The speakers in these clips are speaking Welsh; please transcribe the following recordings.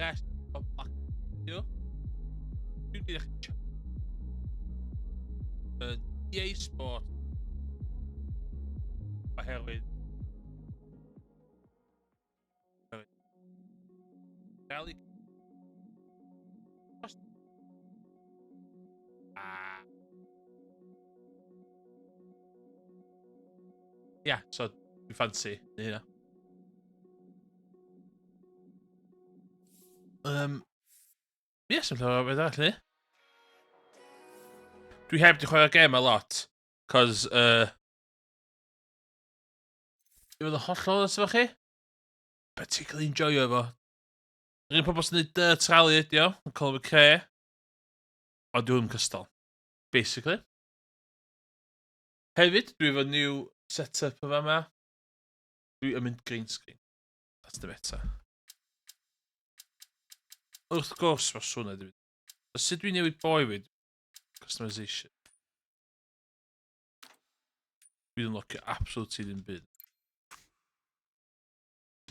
rest o black video. Dwi'n dechrau yn EA Sport oherwydd rally yeah, so dwi'n fancy hynna. Yes, yn llawer o beth arall ni. Dwi heb di chwarae'r gêm a lot, cos i fod yn hollol os efo chi, particularly enjoyo fo. Yr un pobl sy'n neud tralu ydi o, yn cael efo cre, ond dwi'n cystal, basically. Hefyd, dwi efo new set-up o fama. Dwi yn mynd green screen. That's the better. Wrth gwrs, mae sŵn edrych. Os ydw i'n newid boi fi, customization. Dwi'n unlockio absolutely ddim byd.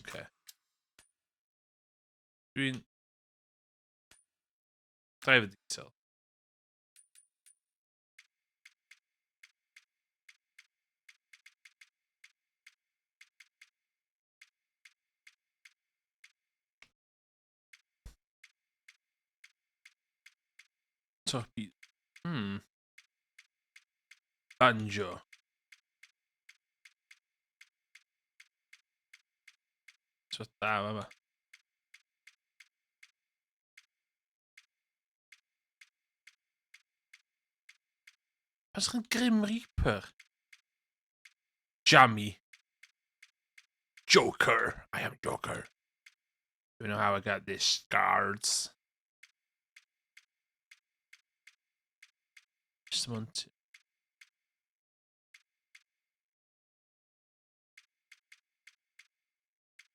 Okay. Dwi'n driver detail. Topi. Banjo. So da fama. Pas chi'n Grim Reaper? Jammy. Joker. I am Joker. You know how I got these cards. Just Monte.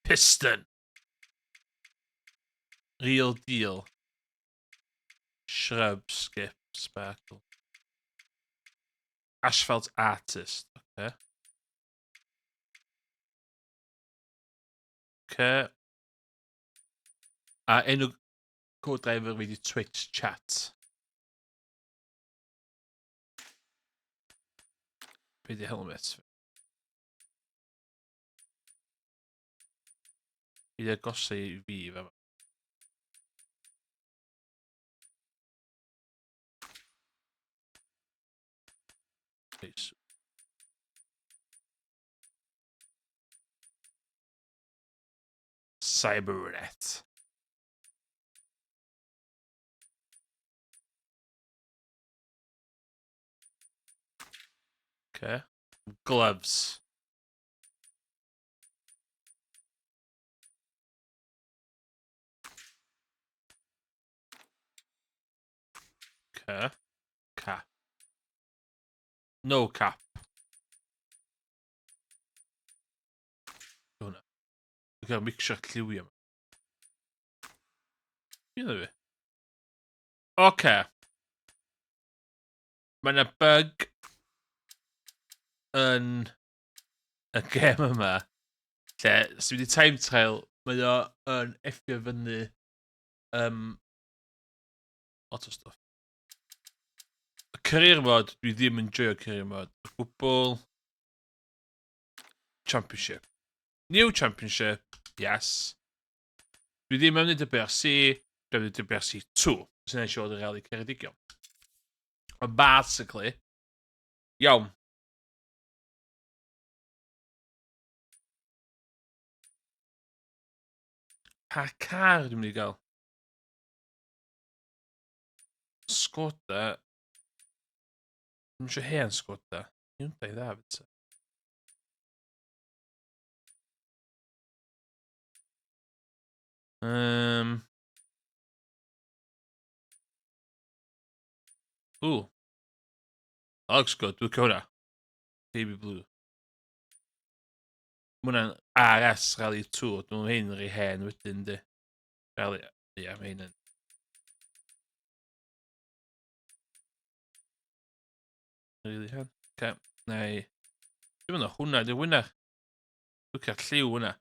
Piston. Real deal. Shrub, skip, sparkle. Asphalt artist. Okay. Okay. A enw co-driver fi di Twitch chat. Be di helmet? Fi di agosau I fi fe. Please. Cybernet. Okay. Gloves. Okay. Cap. No cap. Hwna. Dwi'n cael mixio lliwio yma. Dwi'n fi. Okay. Mae yna bug yn y gêm yma lle, os wedi time trial, mae o yn effio fyny lot o stuff. Y career mode, dwi ddim yn joio career mode. Y gwbl Championship. New Championship, yes. Dwi ddim yn neud y WRC, dwi ddim yn neud y WRC 2. Sy'n ei siarad y rally Ceredigion. Ond basically, iawn. Pa car dwi'n mynd I gael? Skoda. Dwi'n eisiau hen Skoda. Hyundai dda fyd. Ooh. That looks good. Dwi'n hwnna. Baby blue. Mae hwnna'n RS Rally 2. Dwi'n hyn rhy hen wedyn, di. Rally, ia, mae hyn yn. Really hen. Okay. Neu. Dwi'n mynd o hwnna, di hwnna. Dwi'n cael lliw hwnna.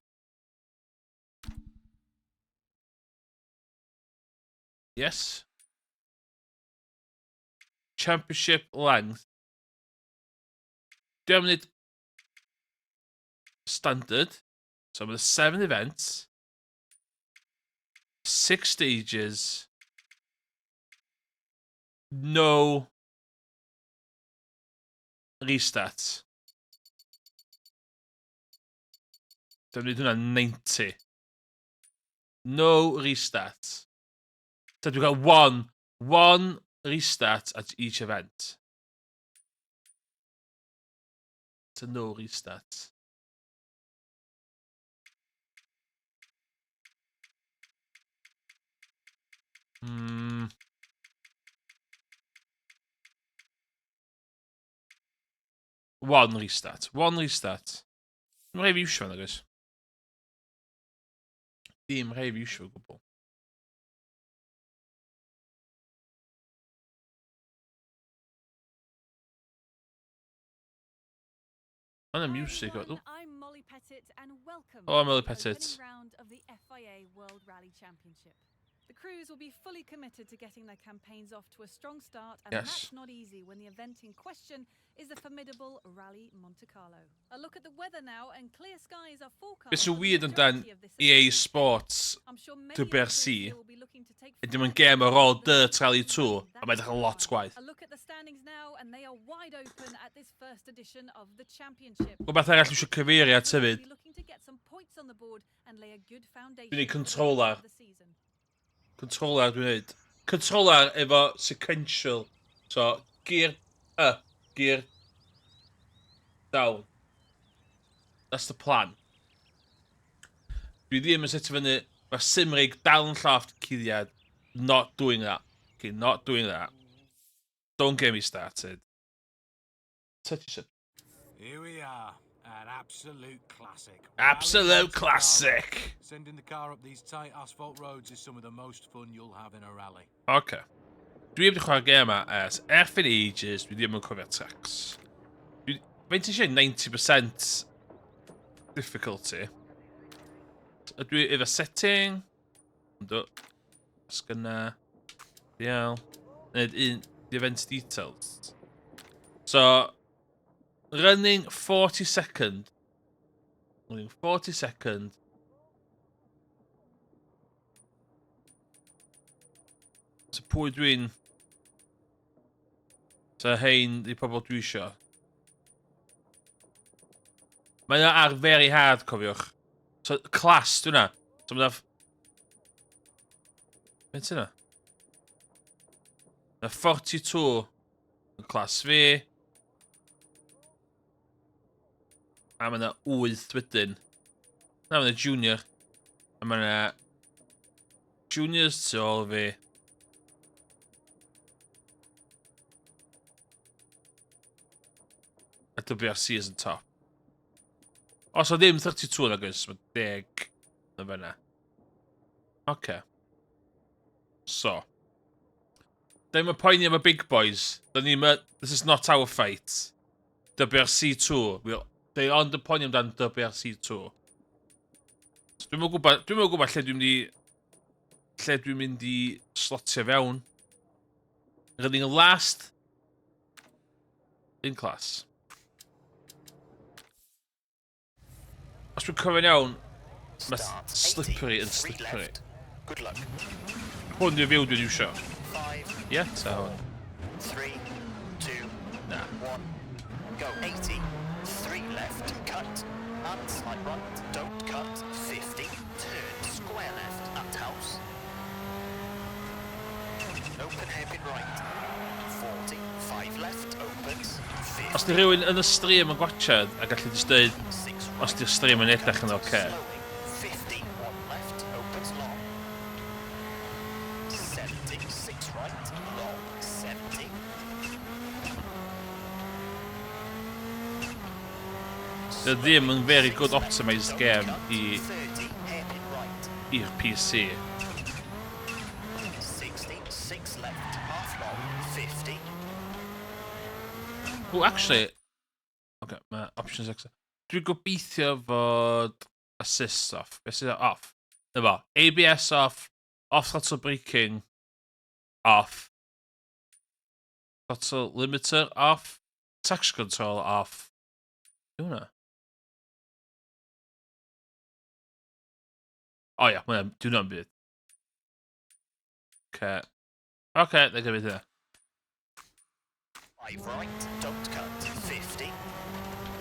Yes. Championship length. 2 minute standard. So with 7 events. 6 stages. No restarts. Then we do 90. No restarts. So we've got one restart at each event. So no restarts. One restart. One restart. Dim rhaid fi iwsio fan agos. Dim rhaid fi iwsio o gwbl. Mae'n music. I'm Molly Pettit and welcome Oh, Molly to the Pettit. opening round of the FIA World Rally Championship. The crews will be fully committed to getting their campaigns off to a strong start, and that's not easy when the event in question is the formidable Rally Monte Carlo. A look at the weather now, and clear skies are forecast. Beth sy'n weird amdan EA Sports WRC ydy mae'n gêm ar ôl Dirt Rally 2 a mae'n edrych yn lot gwaith. A look at the standings now, and they are wide open at this first edition of the championship. Rhywbeth arall eisiau cyfeiriad hefyd. Dwi'n neud controller. Controller dwi'n neud. Controller efo sequential. So, gear up, gear down. That's the plan. Dwi ddim yn setio fyny. Mae Cymraeg dal yn llofft cuddiad. Not doing that. Okay, not doing that. Don't get me started. Here we are. An absolute classic. Absolute classic. Sending the car up these tight asphalt roads is some of the most fun you'll have in a rally. Okay. Dwi wedi chwarae gêm yma ers erbyn ages, dwi ddim yn cofio tracks. Faint eisiau 90% difficulty. Dwi efo setting. Ynddo. Sgynna. DL. Nid un. The event details. So. Running 40 second. Running 40 second. So pwy dwi'n... So hein di pobl dwi isio. Mae'n ar very hard, cofiwch. So class, dwi'n na. So mae'n... Beth yna? Mae 42 yn class fi. A mae yna 8 wedyn. Na, mae yna junior. A mae yna... Juniors tu ôl fi. A WRC is yn top. Os o ddim 32 yn agos, mae 10 na fyna. Okay. So. Ddim y poeni am y big boys. This is not our fight. WRC 2. They ond y poeni amdan WRC 2. So, dwi'n gwybod lle dwi'n mynd i slotio fewn. Running last in class. Os dwi'n cofio'n iawn, mae slippery yn slippery. Good luck. Hwn dwi'n fyw dwi'n iwsio. 5, Yeah, so... 3, 2, Nah. 1, go. 80, 3 left, cut, and slide right, don't cut, 50, turn, square left, at house. Open hairpin right, 40, 5 left, opens, 50. Os di rhywun yn y stream yn gwachod a gallu jyst dweud os di'r stream yn edrych yn oce. 50, 1 left, opens long. 70, 6 right, long, 70. Dydy ddim yn very good optimised game Cut, 30, hairpin right. i'r PC. 60, 6 left, half long, 50. Oh, actually... Okay, mae options extra. Dwi'n gobeithio fod assist off. Beth sydd off? Efo, ABS off, off throttle braking, off. Throttle limiter off. Traction control off. Do hwnna. O ia, dwi'n hwnna'n byd. Okay. Okay, they're going to be there. 5 right, don't cut, 50.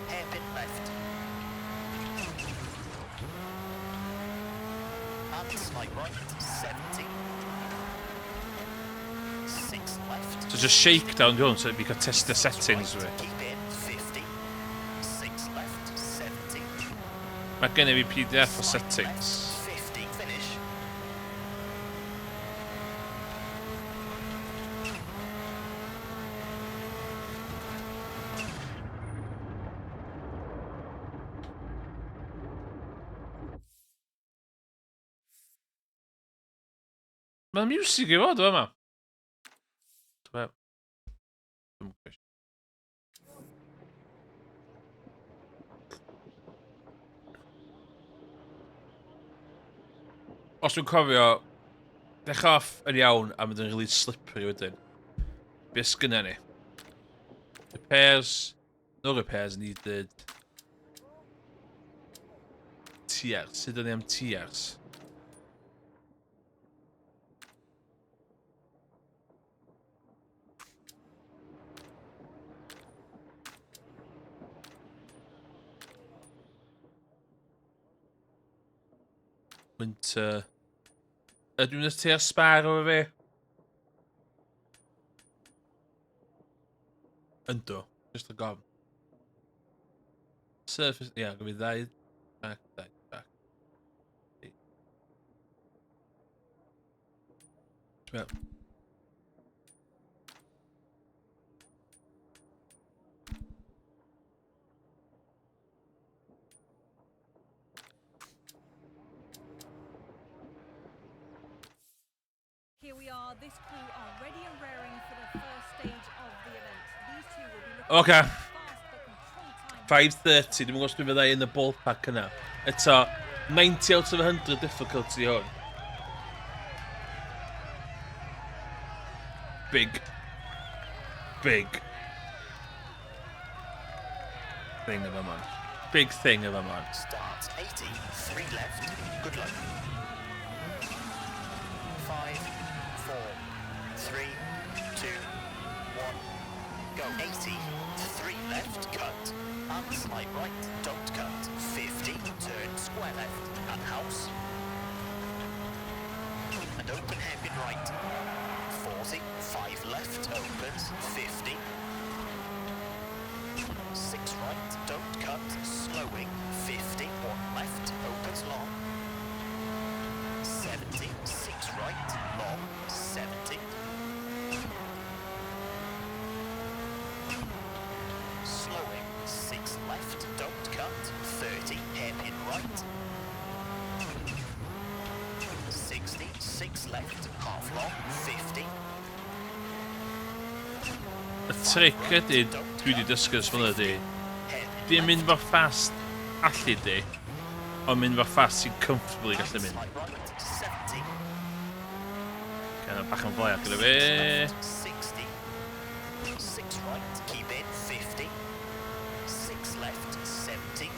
Hairpin left. And slight right, 70. 6 left. So just shake down going so we can test the settings with it. Keep in, 50. 6 left, 70. Mae gen i fi PDF for settings. 50, finish. Mae music i fod o yma. Os dwi'n cofio, dechrau off yn iawn a mynd yn really slippery wedyn. Be sgynna ni? Repairs. No repairs needed. Tiers. Sut ydyn ni am tiers? Winter. Ydw i'n ysdi ar spar o fi? Ynddo. Just a gofn. Surface. Ia, yeah, gyda ddau. Back. Yeah. Here we are. This crew are ready and raring for the first stage of the event. These two will be looking Okay. fast but control time. 5:30, dwi'n gwybod os dwi'n meddwl in the ballpark yna. Eto, 90 out of 100 difficulty hwn. Big thing of a man. Big thing of a man. Start 80, 3 left, good luck. 5, 4, 3, 2, 1, go. 80, 3 left, cut, and slight right, don't cut. 50, turn square left, and house. And open hairpin right. 40, 5 left, opens, 50. 6 right, don't cut, slowing, 50, 1 left, opens long. 70, 6 right, long, 70. Slowing, 6 left, don't cut, 30, hairpin right. 60, 6 left, half long, 50. Y trick ydy, dwi wedi dysgu ys fyny ydy, di'n mynd mor fast allu di, ond mynd mor fast sy'n comfortably gallu mynd. Gan bach yn fwy gyda fi. 60. 6 right, keep in, 50. 6 left, 70.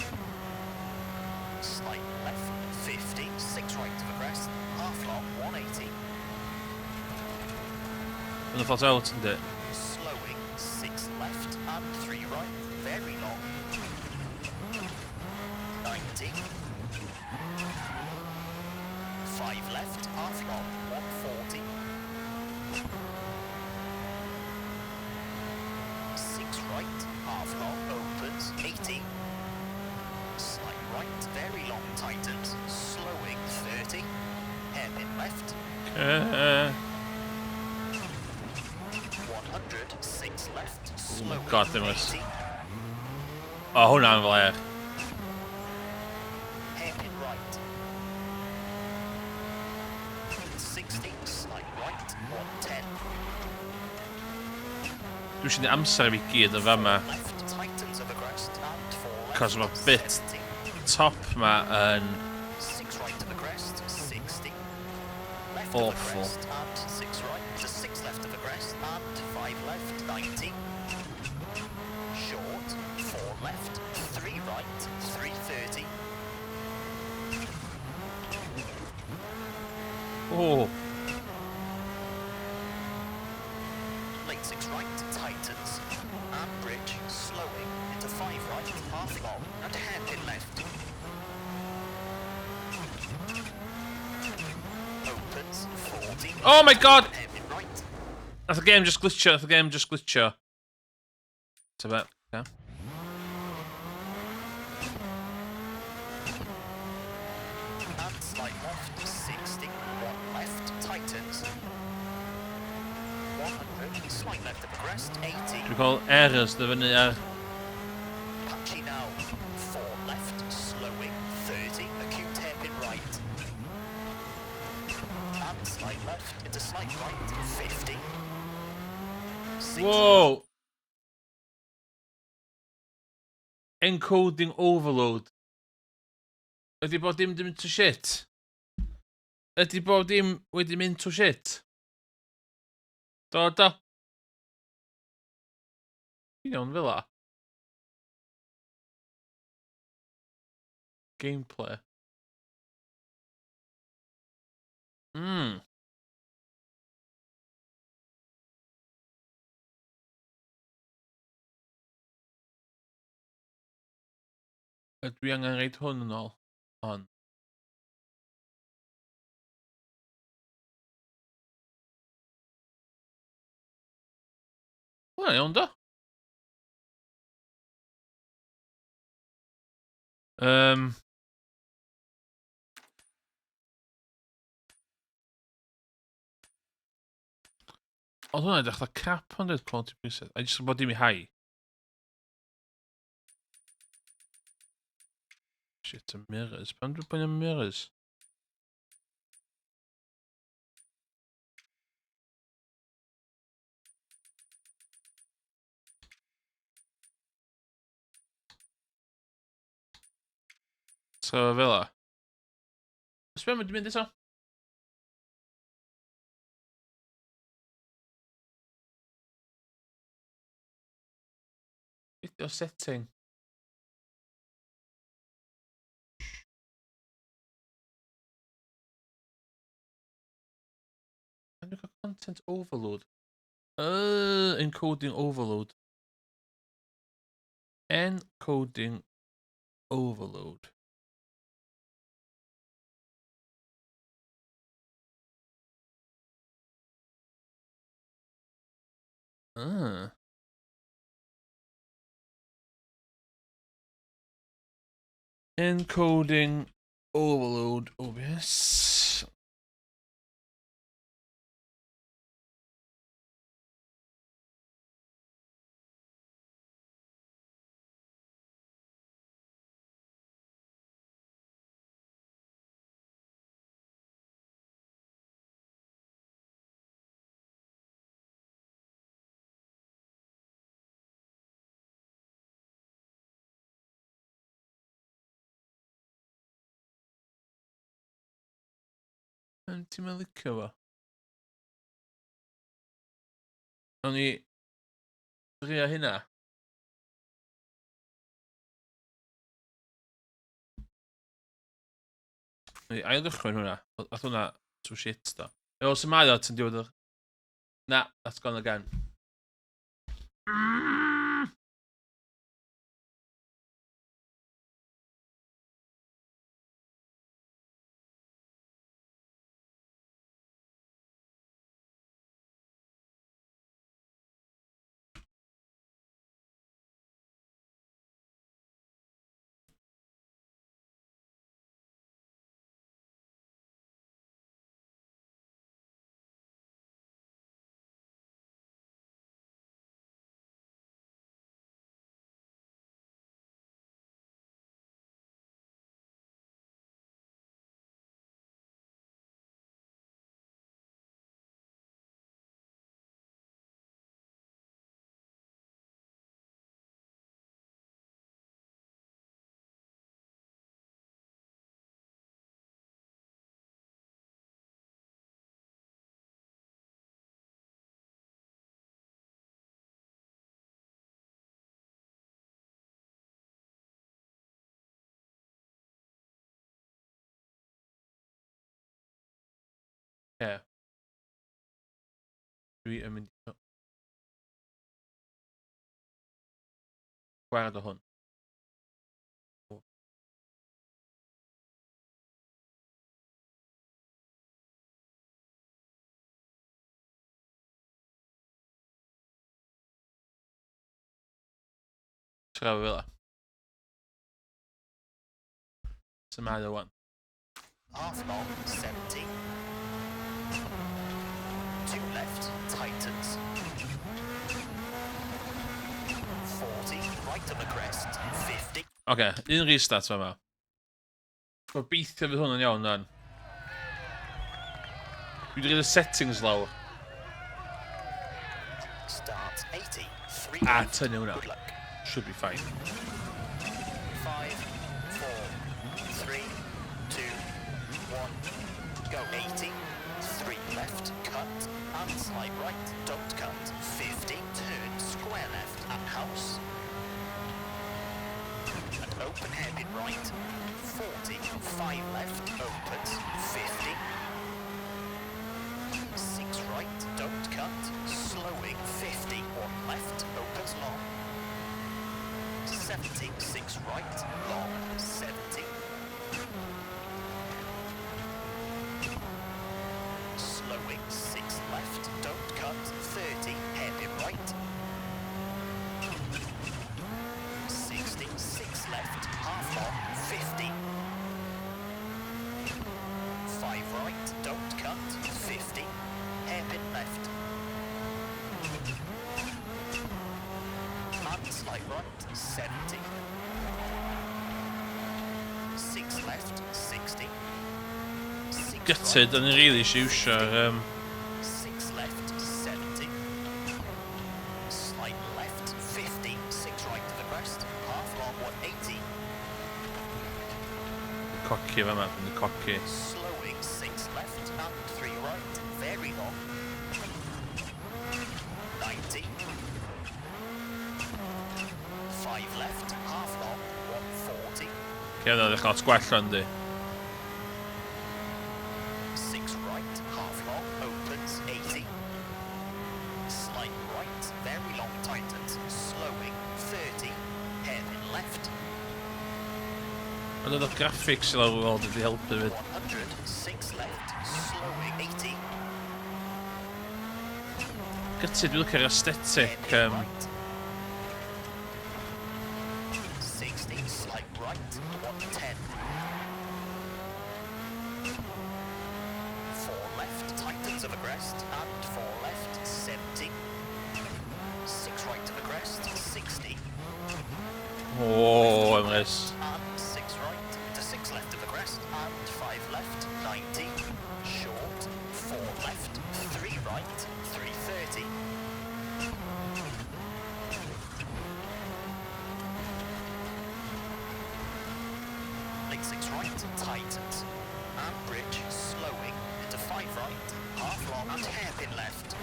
Slight left, 50. 6 right to the crest, half long, 180. Yn y ffordd out, ynddi? Slowing, 6 left and 3 right, very long. 90. 5 left, half long, 140. 6 right, half long, opens, 80. Slight right, very long, tightens, slowing, 30. Hairpin left. 100, 6 left, slowing, God, dim oes. 80. O, hwnna'n fler. Hairpin right. 60, slight right, 110. Dwi eisiau ni amser i fi gyd o fama, Left, tightens of the crest, and 4 left. cos mae bit 70. top ma yn 6 right to the crest, 60. Left Awful. of the crest, and 6 right to 60. Oh. Late 6 right, tightens. And bridge, slowing into 5 right, half long, and hairpin left. Opens, 40. Oh my god! Hairpin right. That's the game just glitcher. That's the game just glitcher. It's about. Yeah. And slight left, 60. 1 left, tightens. 100, slight left of the crest, 80. We call errors. The vanilla. Patchy now. 4 left, slowing, 30. Acute hairpin right. And slight left into slight right, 50. 60. Whoa! Encoding overload. Ydy bod dim dim to shit? Ydy bod dim wedi mynd to shit? Do. Iawn fel la. Gameplay. Dwi angen reid hwn yn ôl. On. Wel, iawn do. Oedd hwnna'n edrych fatha cap ond oedd quality preset. A jyst bod dim i hau. Shit, y mirrors. Pan dwi'n bod yn mirrors? So, fel la. Ysbeth mae'n mynd eto? Video setting. And we've got content overload. Encoding overload. Encoding overload. Encoding overload OBS. Ti'n meddwl licio fo? O'n i... Ria hynna? O'n i ail ddechrau hwnna. Oedd hwnna to shit do. O, sy'n mae o, ti'n diwedd o... Na, that's gone again. Ie. Dwi yn mynd... Gwared o hwn. Traf fel so mae o wan. Half long, 70. 2 left, tightens. 40, right on the crest, 50. Oce, un restart fa yma. Gobeithio fydd hwn yn iawn dan. Dwi wedi rhaid y settings lawr. Start 80, 3 A left. tynnu hwnna. Good luck. Should be fine. 5, 4, 3, 2, 1, go 80, 3 left, cut, and slide right, don't cut, 50, turn square left, at house, and open hairpin right, 40, 5 left, opens, 50, 6 right, don't cut, slowing, 50, 1 left, opens long, 70, 6 right, long, 70. Slowing, 6 left, don't cut, 30, hairpin right. 60, 6 left, half long, 50. 5 right, don't cut, 50, hairpin left. And slight right, 70. 6 left, 60. 6 Gutted, o'n i'n really siwsio'r... 6 left, 70. Slight left, 50. 6 right to the crest. Half long, 180. coci fa yma, yn y coci. Slowing, 6 left and 3 right. Very long. 90. 5 left, half long, 140. Ie, ddech lot gwell o'n di. 6 right, half long, opens, 80. Slight right, very long tightens, slowing, 30. Hairpin left, Ond oedd y graphics i lawr weld wedi helpu fyd. 100. 6 left, slowing, 80. Gutted, dwi'n lycio'r aesthetic. Hairpin right. 60, slight right, 110. 4 left, tightens of the crest, and 4 left, 70. 6 right to the crest, 60. O, Emrys. And 6 right to 6 left of the crest, and 5 left, 90. Short, 4 left, 3 right, 330. Late 6 right, tightens. And bridge, slowing, into 5 right, half long, and hairpin left.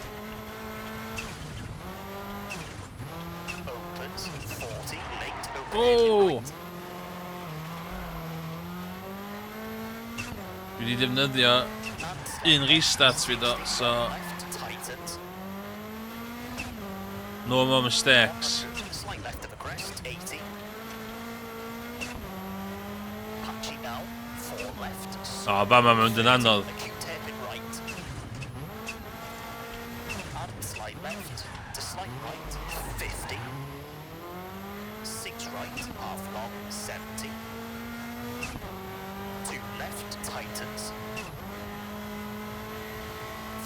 Opens, 40, late, open Oh! hairpin right. Dwi wedi defnyddio un restart fi do, so Left, tightens. no more mistakes. Slight left of the crest, 80. Punchy now, 4 left. O, ba ma mynd yn anodd. Acute hairpin right. And slight left to slight right, 50. 6 right, half long, 70. 2 left, tightens.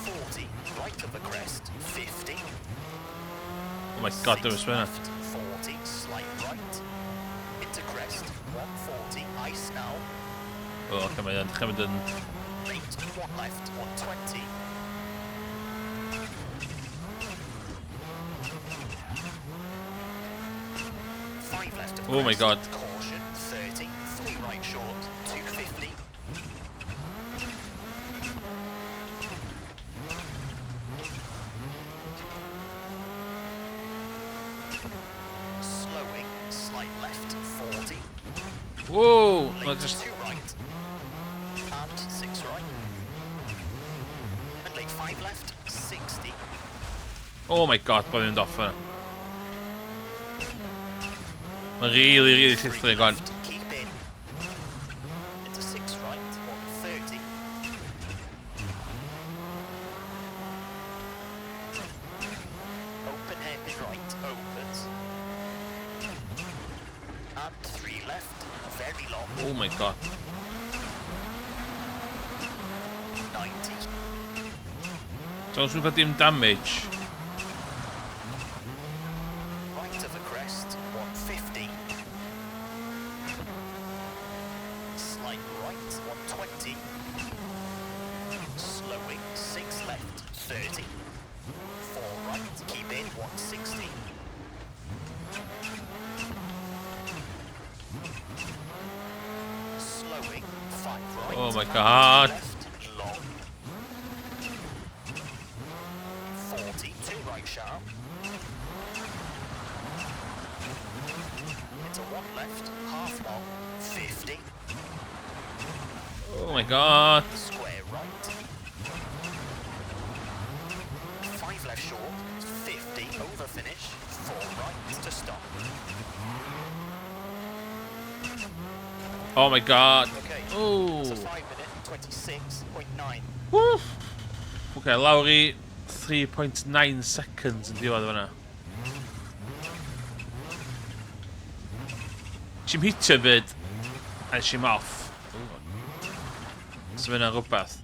40, right of the crest, 50. Oh my god, 6 there was winner. left, 40, slight right. Into crest, 140, ice now. O, chymryd yn... Late, 1 left, 120. Five left of Oh my crest, God. Caution, 30, 3 right short, 250. Slowing, slight left, 40. Wow! Late, Just... 2 right. And 6 right. Oh my god, bod ni'n mynd off yna. Mae'n really llithrig gan. Keep in. Into 6 right, 130. Open hairpin right, opens. And 3 left, very long. Oh my god. 90. So os dwi'n cael dim damage. Right of the crest, 150. Slight right, 120. Slowing, 6 left, 30. 4 right, keep in, 160. Slowing, 5 right. Oh my and god. Left, long. 40, 2 right sharp. Into 1 left, half long, 50. Oh my god. Square right. 5 left short, 50, over finish, 4 right to stop. Oh my god. Okay, Oh. it's a 5 minute, 26.9. Woo. Okay, lawr i 3.9 seconds yn diwedd fyna. Si'm hitio fyd, a si'm off. So fyna rhywbeth.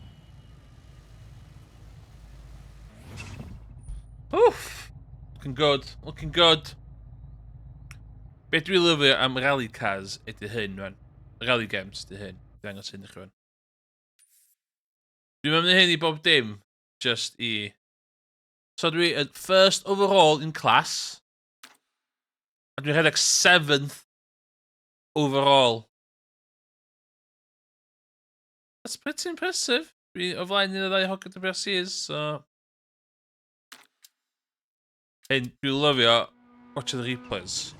Oof! Looking good, looking good. Be dwi'n lyfio am rally cars ydy hyn, rwan. Rally games ydy hyn. Dwi'n angos hyn i chi, rwan. Dwi'n mynd hyn i bob dim, just i... So dwi yn first overall in class. A dwi'n rhedeg 7th overall. That's pretty impressive. Dwi o flaen un o ddau hogan WRCs, so... Hyn, dwi'n lyfio watch the replays.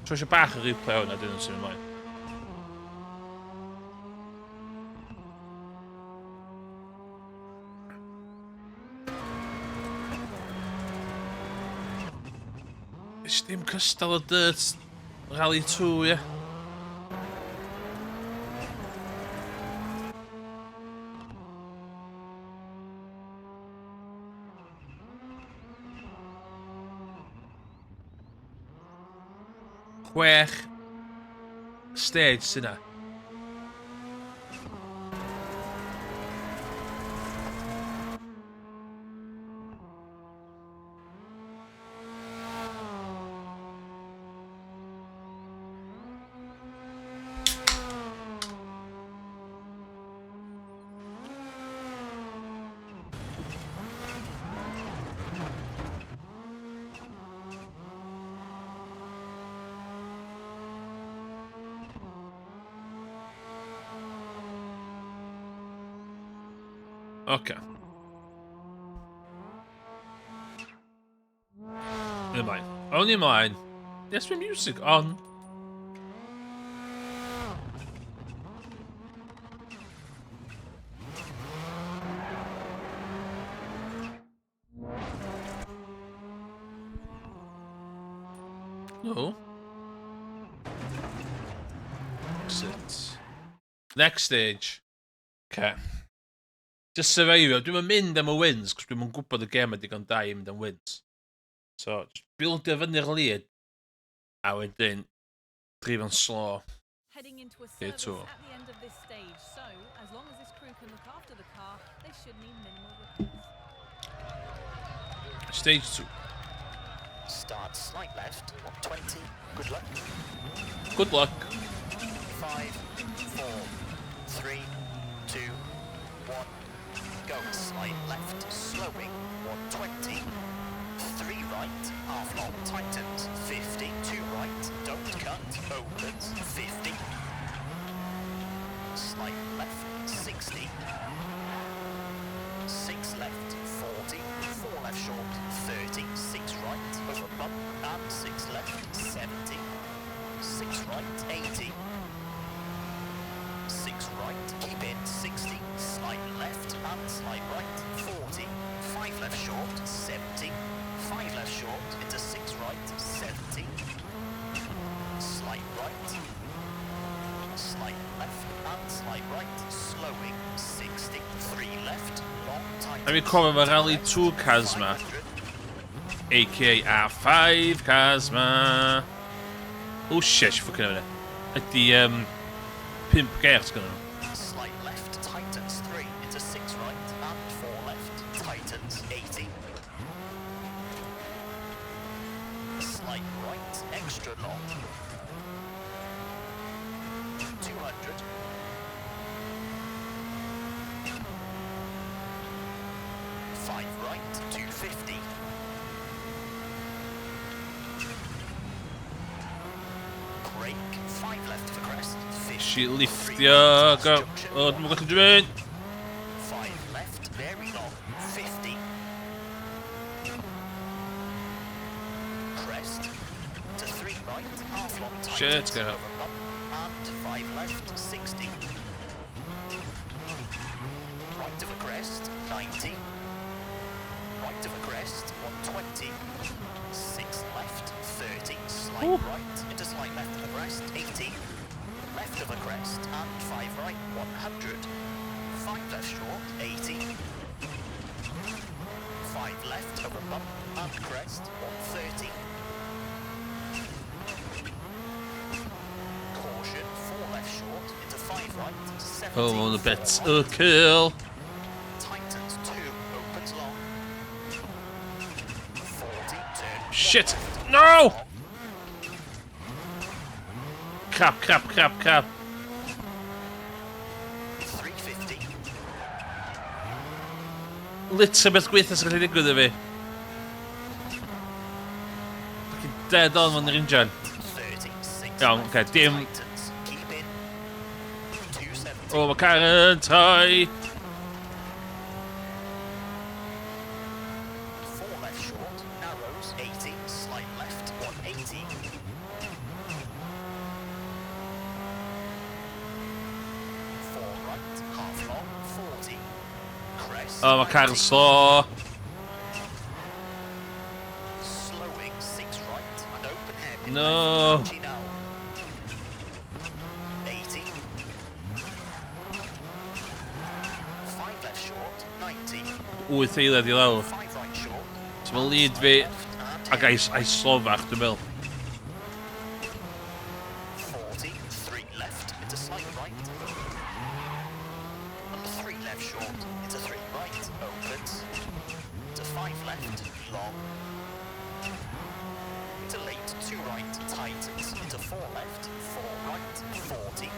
So eisiau bach o replay hwn a dyn nhw'n sy'n ymlaen. Eisiau dim cystal o dirt Rally 2, ie. Chwech stage sy'n na. Okay. Never mind. Only mine. Yes, my music on. No. Exit. Next stage. Okay. Just survivor. Dwi'n mynd am y wins, cos dwi'n mynd gwybod y gem ydy gan da i mynd am wins. So, just buildio fyny'r lead. A wedyn, drif yn slow. Heading into a Here service too. at the end of this stage, so as long as this crew can look after the car, they should need minimal repairs. Stage 2. Start slight left, 120. Good luck. Good luck. 5, 4, 3, 2, 1. Go slight left, slowing, 120. 3 right, half long, tightens, 50. 2 right, don't cut, opens, 50. Slight left, 60. 6 left, 40. 4 left short, 30. 6 right, over bump, and 6 left, 70. 6 right, 80. 6 right, keep in, 60. Slide left and slide right, 40. 5 left short, 70. I'm recording a Rally 2 Cazma, aka R5 Cazma. Oh shit, fucking over there. Like the pimp gears going on. Slight left, tightens 3 into 6 right, and 4 left, tightens 80. Slight right, extra long. 200. Five right, 250. Brake, 5 left for crest, 50. Shit, lift, yeah, go. Oh, I'm going to do it. 5 left, very long, 50. Crest, to 3 right, half long, Shit, tightens go. over bump, and 5 left, 60. Right of a crest, 90. Right of a crest, 120. 6 left, 30. Slight right, into slight left of a crest, 80. Left of a crest, and 5 right, 100. 5 left short, 80. 5 left over bump, and crest, 130. Caution, 4 left short, into 5 right, 70. Oh, the bets. 4 right. Oh, kill. Tightens 2, opens long. 40, turn. Shit. 1 left, No! long. Crap, crap, crap, crap. 350. Literally beth gweithio sy'n gallu digwydd i fi. Fucking dead on fan yr injan. 36. Iawn, left, ocê, dim... tightens. Keep in. 270. O, mae car yn tai. 4 left short, narrows, 80. Slight left, 180. 4 right, half long, 40. Crest. O, mae car yn 90. slo. Slowing, 6 right, and open hairpin No. left, 40 now. 80. 5 left short, 90. 8 eiliad i lawr. 5 right short. So mae lead fi, ac ai slofach, dwi'n meddwl. 40, 3 left, into slight right. And 3 left short, into 3 right, opens. To 5 left, long. To late, 2 right, tightens. Into 4 left, 4 right, 40.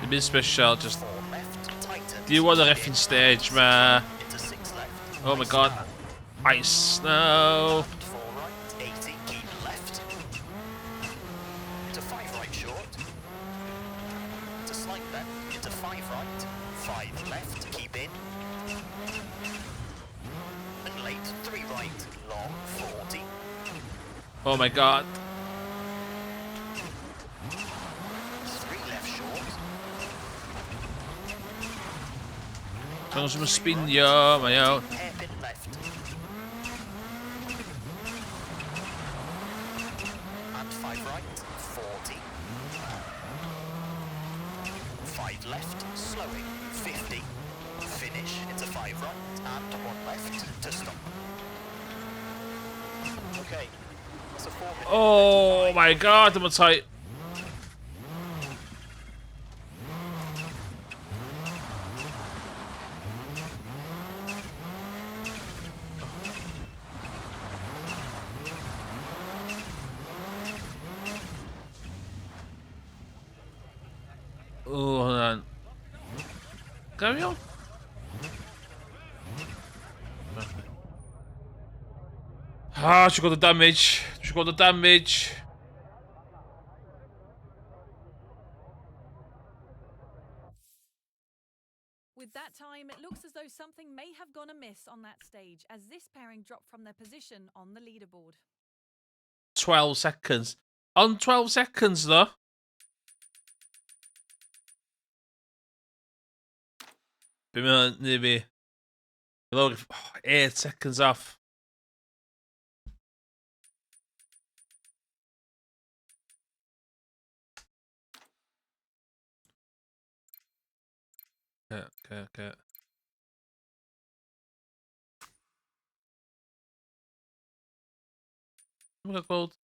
Dim byd special, just... 4 left, tightens. Do you want a reffing stage, ma? Into 6 left. Oh my god. Ice now. 4 right, 80, keep left. Into 5 right short. To slight left, into 5 right. 5 left, keep in. And late, 3 right, long, 40. Oh my god. 3 left short. Dwi'n sy'n spinio, mae iawn. Hairpin left. And 5 right, 40. 5 left, slowing, 50. Finish into 5 right and 1 left to stop. Okay, that's a 4-minute. Oh my god, dyma tai. O, hwnna'n... Carry on. Ah, she got the damage. She got the damage. With that time, it looks as though something may have gone amiss on that stage as this pairing dropped from their position on the leaderboard. 12 seconds. On 12 seconds, though. Be mae'n ni fi. Lawr, 8 seconds off. Okay. What's it called?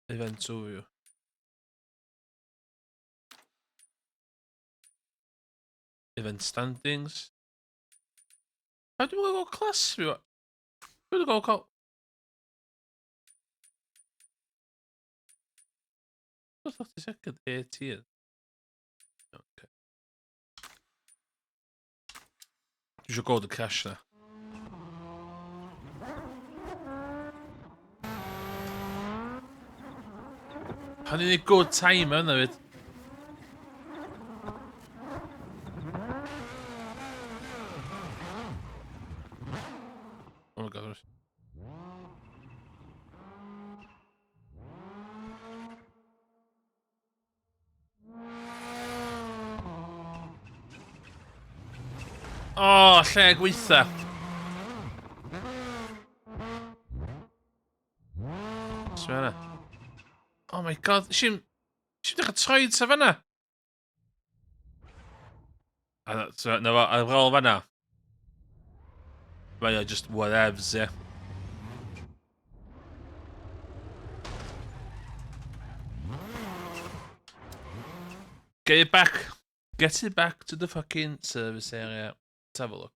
Event overview. Event standings. How do we go class view? Where do we go? What's 32nd? 18. Okay. You should go to cash now. Han är god timer nu vet. Oh my god. Oh, lle gweitha. Swear. Oh my god, she's dechrau troed sa fanna. So, no, ar ôl fanna. Mae o just whatevs, yeah. Get it back. Get it back to the fucking service area. Let's have a look.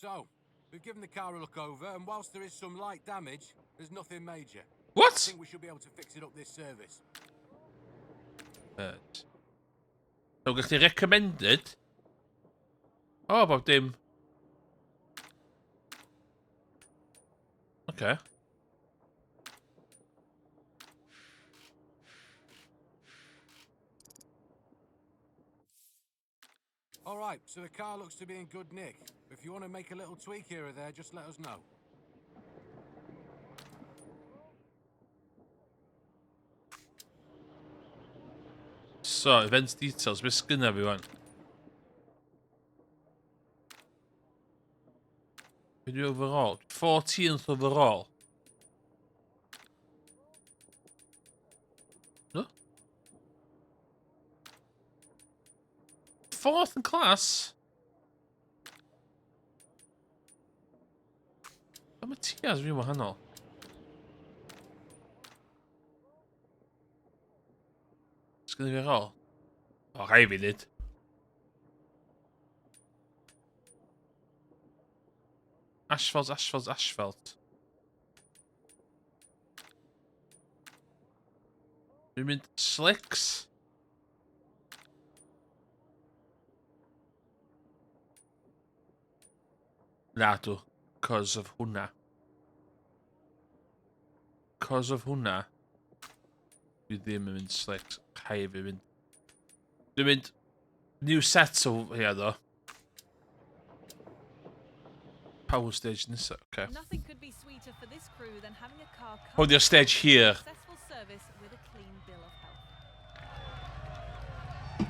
So, we've given the car a look over, and whilst there is some light damage, there's nothing major. What? I think we should be able to fix it up this service. So, got it recommended? Oh, about them. Okay. Alright, so the car looks to be in good nick. If you want to make a little tweak here or there, just let us know. So, events details. We're skin everyone. We do overall. 14th overall. No? 4th in class? Am I tiers rhyw wahanol? Sgynna fi ar ôl? O, rhai fi ddyd. Asphalt. Dwi'n mynd slicks. Nadw. Cos of hwnna. Dwi ddim yn mynd slicks. Rhai fi mynd. Dwi'n mynd new set o here though. Power stage nesa. Okay. Nothing could be sweeter for this crew than having a car Hold your stage here. successful service with a clean bill of health.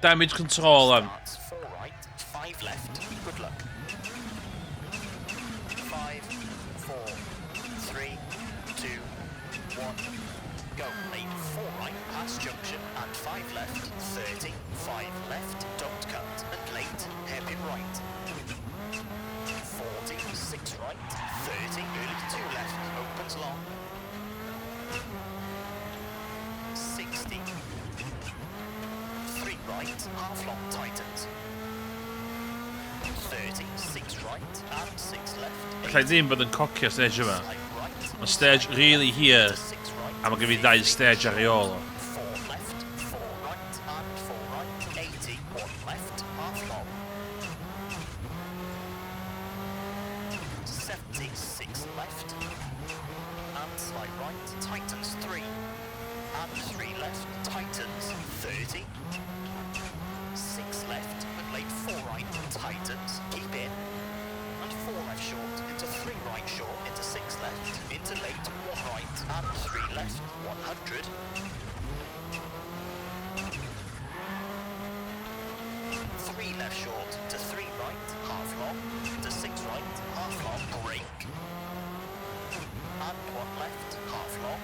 Damage control on. Starts 4 right, 5 left. Good luck. 5, 4, 3, 2, 1. Go. Lane 4 right, past junction, and 5 left. 30, 5 left. Don't cut. And late, hairpin right. 40, 6 right. 30, early to 2 left. Opens long. 60. 3 right, half long tightens. 30, 6 right, and 6 left. Allai ddim bod yn cocio stage yma. Slight right, Mae stage really here. to 6 right. A mae gen fi 2 stage ar ei ôl o. 4 left, 4 right, and 4 right. 80, 1 left, half long. 70, 6 left, and slight right, tightens 3, and 3 left, tightens 30, 6 left, and late 4 right, tightens, keep in, and 4 left short, into 3 right short, into 6 left, into late 1 right, and 3 left, 100. 3 left short, to 3 right, half long, to 6 right, half long, brake. And 1 left, half long.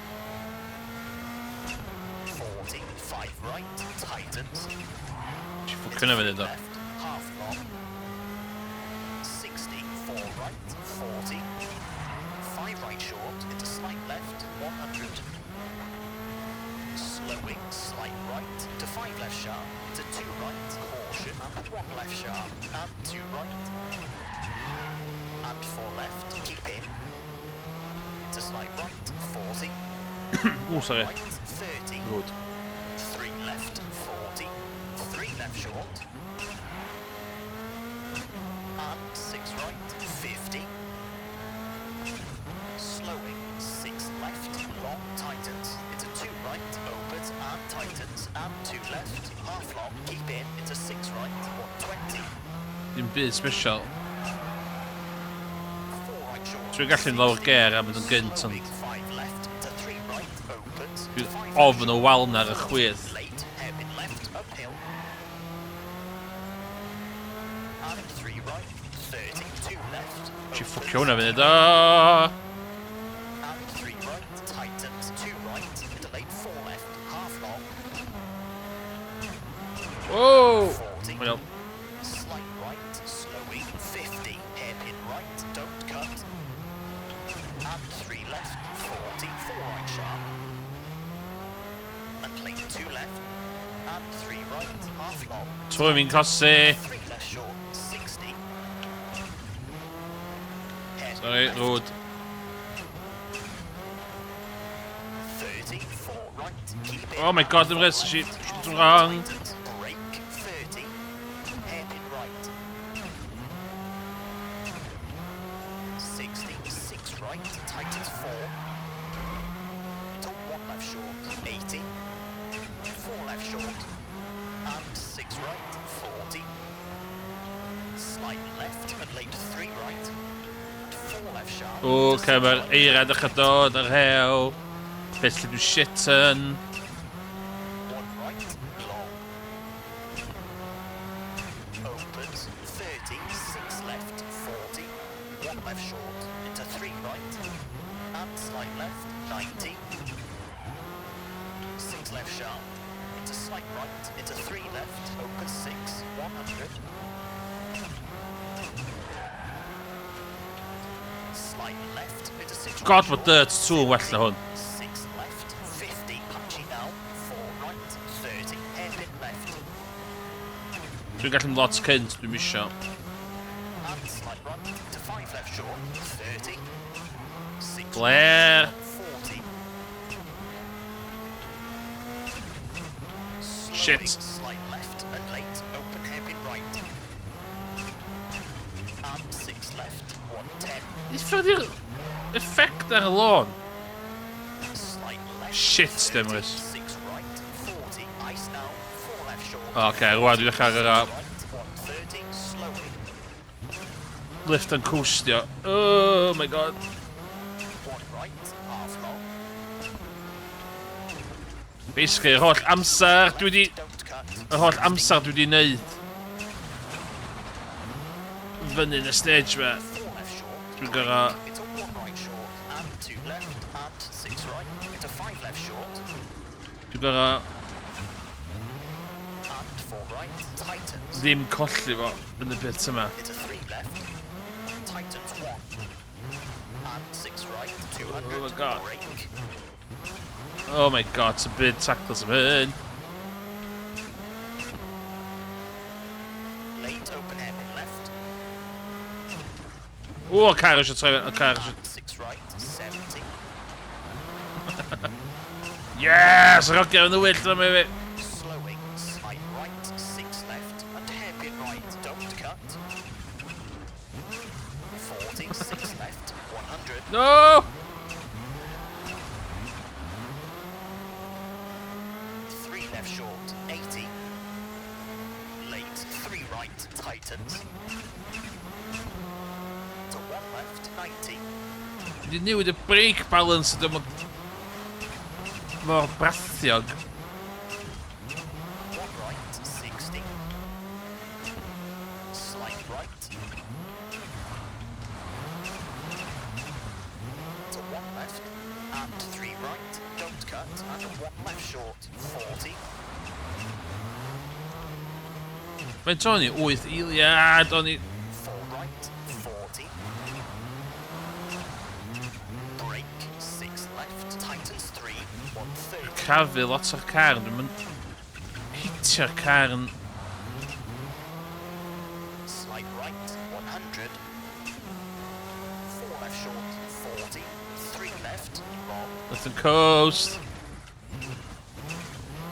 5 right, tightens. Ci fu Into che ne 3 vede da. left, half long. 60, 4 right, 40. 5 right short, into slight left, 100. Slowing, slight right, to 5 left sharp, into 2 right, caution, and 1 left sharp, and 2 right. And 4 left, keep in. Into slight right, 40. Oh, sorry. Right, 30. Good. 3 left, 40. 3 left short. And 6 right, 50. Slowing, 6 left, long, tightens. Into 2 right, opens, and tightens. And 2 left, half long, keep in. Into 6 right, 120. Dim byd special. 4 right short. Dwi'n gallu'n lawr ger am yn gynt, Slowing, ond 5 left, to 3 right, opens. dwi'n 5 ofn o wal na ar y chwith. Late, hairpin left, uphill. And 3 right, 30, 2 left. Ci opens. ffwcio hwnna fyny da. And 3 right, tightens, 2 right, into late 4 left, half long. Oh! 40. Wel, Slight right, slowing, 50, hairpin right, don't cut. And 3 left, 40, 4 right sharp. And late 2 left, and 3 right, half long. trwy fi'n cosi. 3 left short, 60. Hairpin Sorry, left, road. 30, 4 right, keep in. Oh my god, dim res si. Wrong. Tightens, brake, 30, hairpin right. 60, 6 right, tightens 4. To 1 left short, 80. 4 left short, and 6 right, 40. Slight left, and late 3 right, and 4 left sharp. O, to okay, mae'r 6 right. eirad ych dod ar hew. Beth lle dwi'n shit yn. 1 right, long. Opens, 30, 6 left, 40. 1 left short, into 3 right. And slight left, 90. 6 left sharp, into slight right, into 3 left. Open 6, 100. Slight left, into 6 God, right mae short, dirt 2 yn well na hwn. 6 left, 50, punchy now, 4 right, 30, hairpin left, Dwi'n gallu'n lot cynt, dwi'n misio. and slight right, to 5 left short, 30, 6 Blair. 40. Shit. Slowing, slight left, and late, open hairpin right. And 6 left, 110, Is ffyr effect ar y lôn? slight left, Shit, 30, Stemrys. 6 right, 40, ice now, 4 left short. Oce, rwan dwi'n dechrau ar y Right, 130, slowing, lift yn cwstio. Oh my god. 1 right, half long, Basically, yr holl amser dwi wedi... don't cut. Yr holl amser dwi wedi neud fyny yn y stage fe. 4 left short, Dwi'n gorau... into 1 right short, and 2 left, and 6 right, into 5 left short, Dwi'n gorau and 4 right, tightens, ddim colli fo yn y bit yma. into 3 left, tightens 1, and 6 right, 200, Oh my God. brake, Oh my god, sy'n byd tactles am hyn. late open hairpin left, O, y car eisiau troi fe'n, y car eisiau... and 6 right, 70, Yes! Yr ogiau yn y wyll yma fi. slowing, slight right, 6 left, and hairpin right, don't cut, 40, 6 left, 100, No! 3 left short, 80, late, 3 right, tightens, to 1 left, 90, Dwi wedi newid y brake balance ydw mor brathiog. 1 right, 60, slight right, to 1 left, and 3 right, don't cut, and 1 left short, 40, Mae'n Tony 8 eiliad, o'n i... 4 right, 40. Brake, 6 left, tightens 3, 130. Crafu lot o'r car, dwi'n mynd... hitio'r car yn... Slight right, 100. 4 left short, 40. 3 left, long, Left and coast.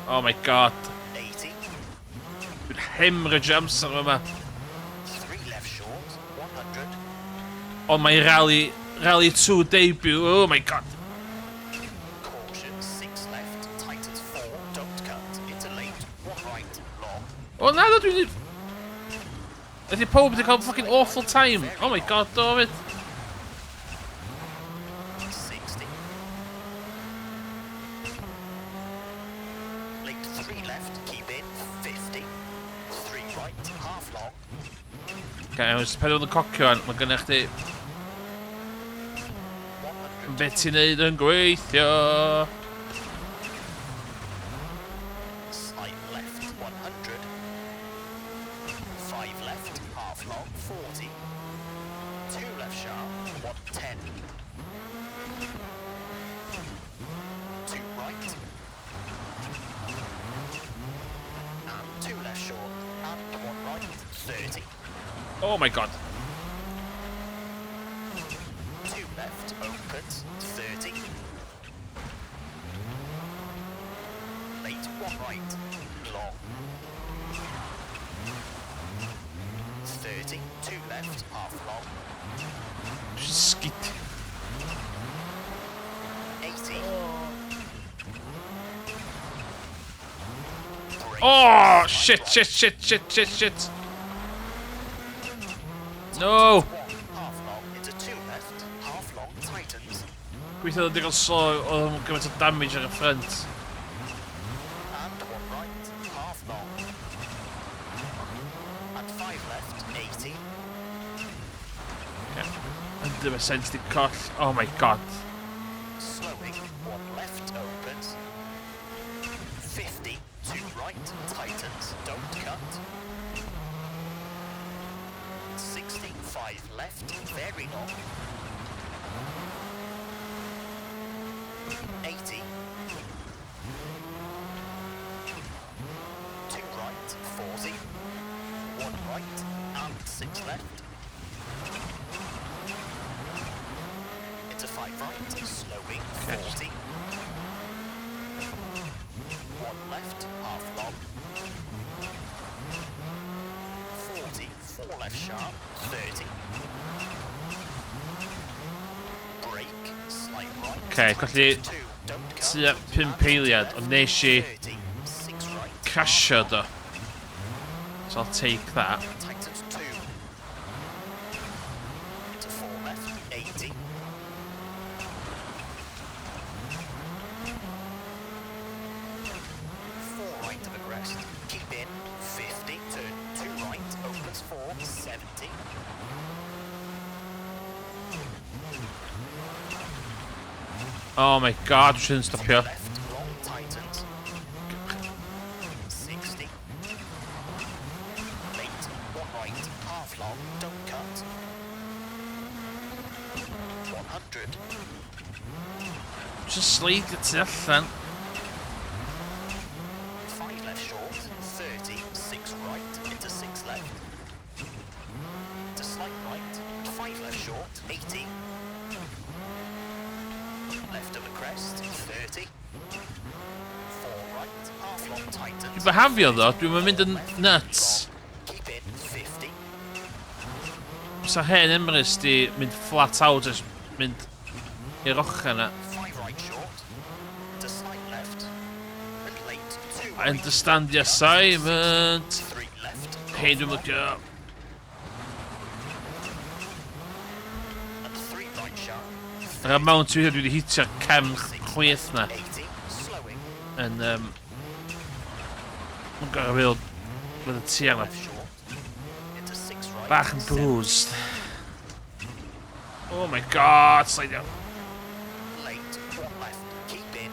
Oh my god. 80. Dwi'n hemorrhage amser yma. 3 left short, 100. On my Rally 2 debut, oh my god. Caution, 6 left, tightens 4, don't cut, into late, 1 right, long, O na, dwi'n... Ydy pob wedi cael fucking awful time. Oh my god, David. 60. Late 3 left, keep in, 50. 3 right, half long, Okay, os pedwar yn cocio an, mae gennych chdi 100. beth ti'n neud yn gweithio. Slight left, 100. 5 left, half long, 40. 2 left sharp, 110. 2 right. And 2 left short, and 1 right, 30. Oh my god. 2 left, opens, 30. Late, 1 right, long. 30, 2 left, half long. Skit. 80. Brake, Oh, shit. No. 1, half long, into 2 left, half long, tightens, Gweithio ddim digon slo oedd yn gymaint o damage ar y ffrant. and 1 right, half long. And 5 left, 80. Ydym y sens di coll. Oh my god. Slowing, 1 left, opens. 50, 2 right, tightens, don't cut. 60, 5 left, very long. 80. 2 right, 40. 1 right, and 6 left. Into 5 right, slowing, 40. 1 left, half long. 40, 4 left sharp, 30. Brake, slight right. Okay, colli 2, don't cut. tua 5 eiliad, ond nes i 30, 6 right. crasio do. So I'll take that. Tightens 2. Into 4 left, 80. Four right of aggressed. Keep in, 50. Turn 2 right, opens 4, 70. Oh my god, dwi shouldn't stopio. Left, long tightens. 60. Late, 1 right, half long, don't cut. 100. Just sleid y tu allan. 5 left short, 30, 6 right, into 6 left. To slight right, 5 left short, 80. Left of the crest, 30. 4 right, half long tightens. Dwi'n behafio ddo, dwi'n mynd yn nuts. Keep in, 50. Sa hen Emrys di mynd flat out, just mynd i'r ochr yna. 5 right short, to slight left. And late, 2 I right, understand the assignment. 3 left. Hei, dwi'n lwcio. And 3 right sharp. Yr amount dwi wedi hitio'r cam chwith na. 80, slowing. Yn, Mae'n gorau fel... Bydd y tu arna. Left short, into 6 right. Bach yn bruised. Oh my god, slidio. Late, 1 left, keep in.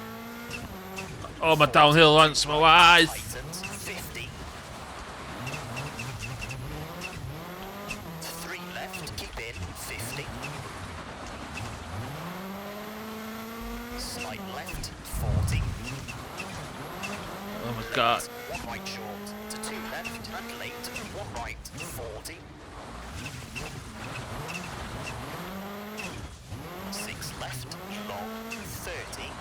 Oh, mae downhill once, mae waith. Tightens, 50. my god. One right short to two left and late, one right, 40. Six left, long, 30.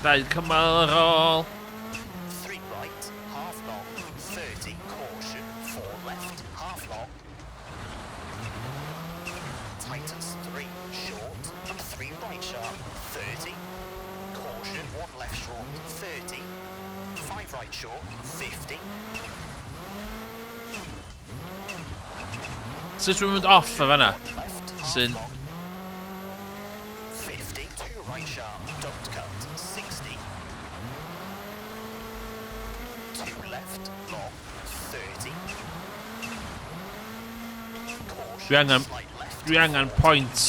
Dai Cymraeg. Three right, half long, 30. Caution, four left, half long. Tightens three short and three right sharp, 30. Caution, one left short, 30. Five right short, 50. Sut dwi'n mynd off o fanna? Left, half Sy'n... long. 50. Two right sharp, don't cut, 60. Two left, long, 30. Caution, Dwi angen... slight left, Dwi angen points.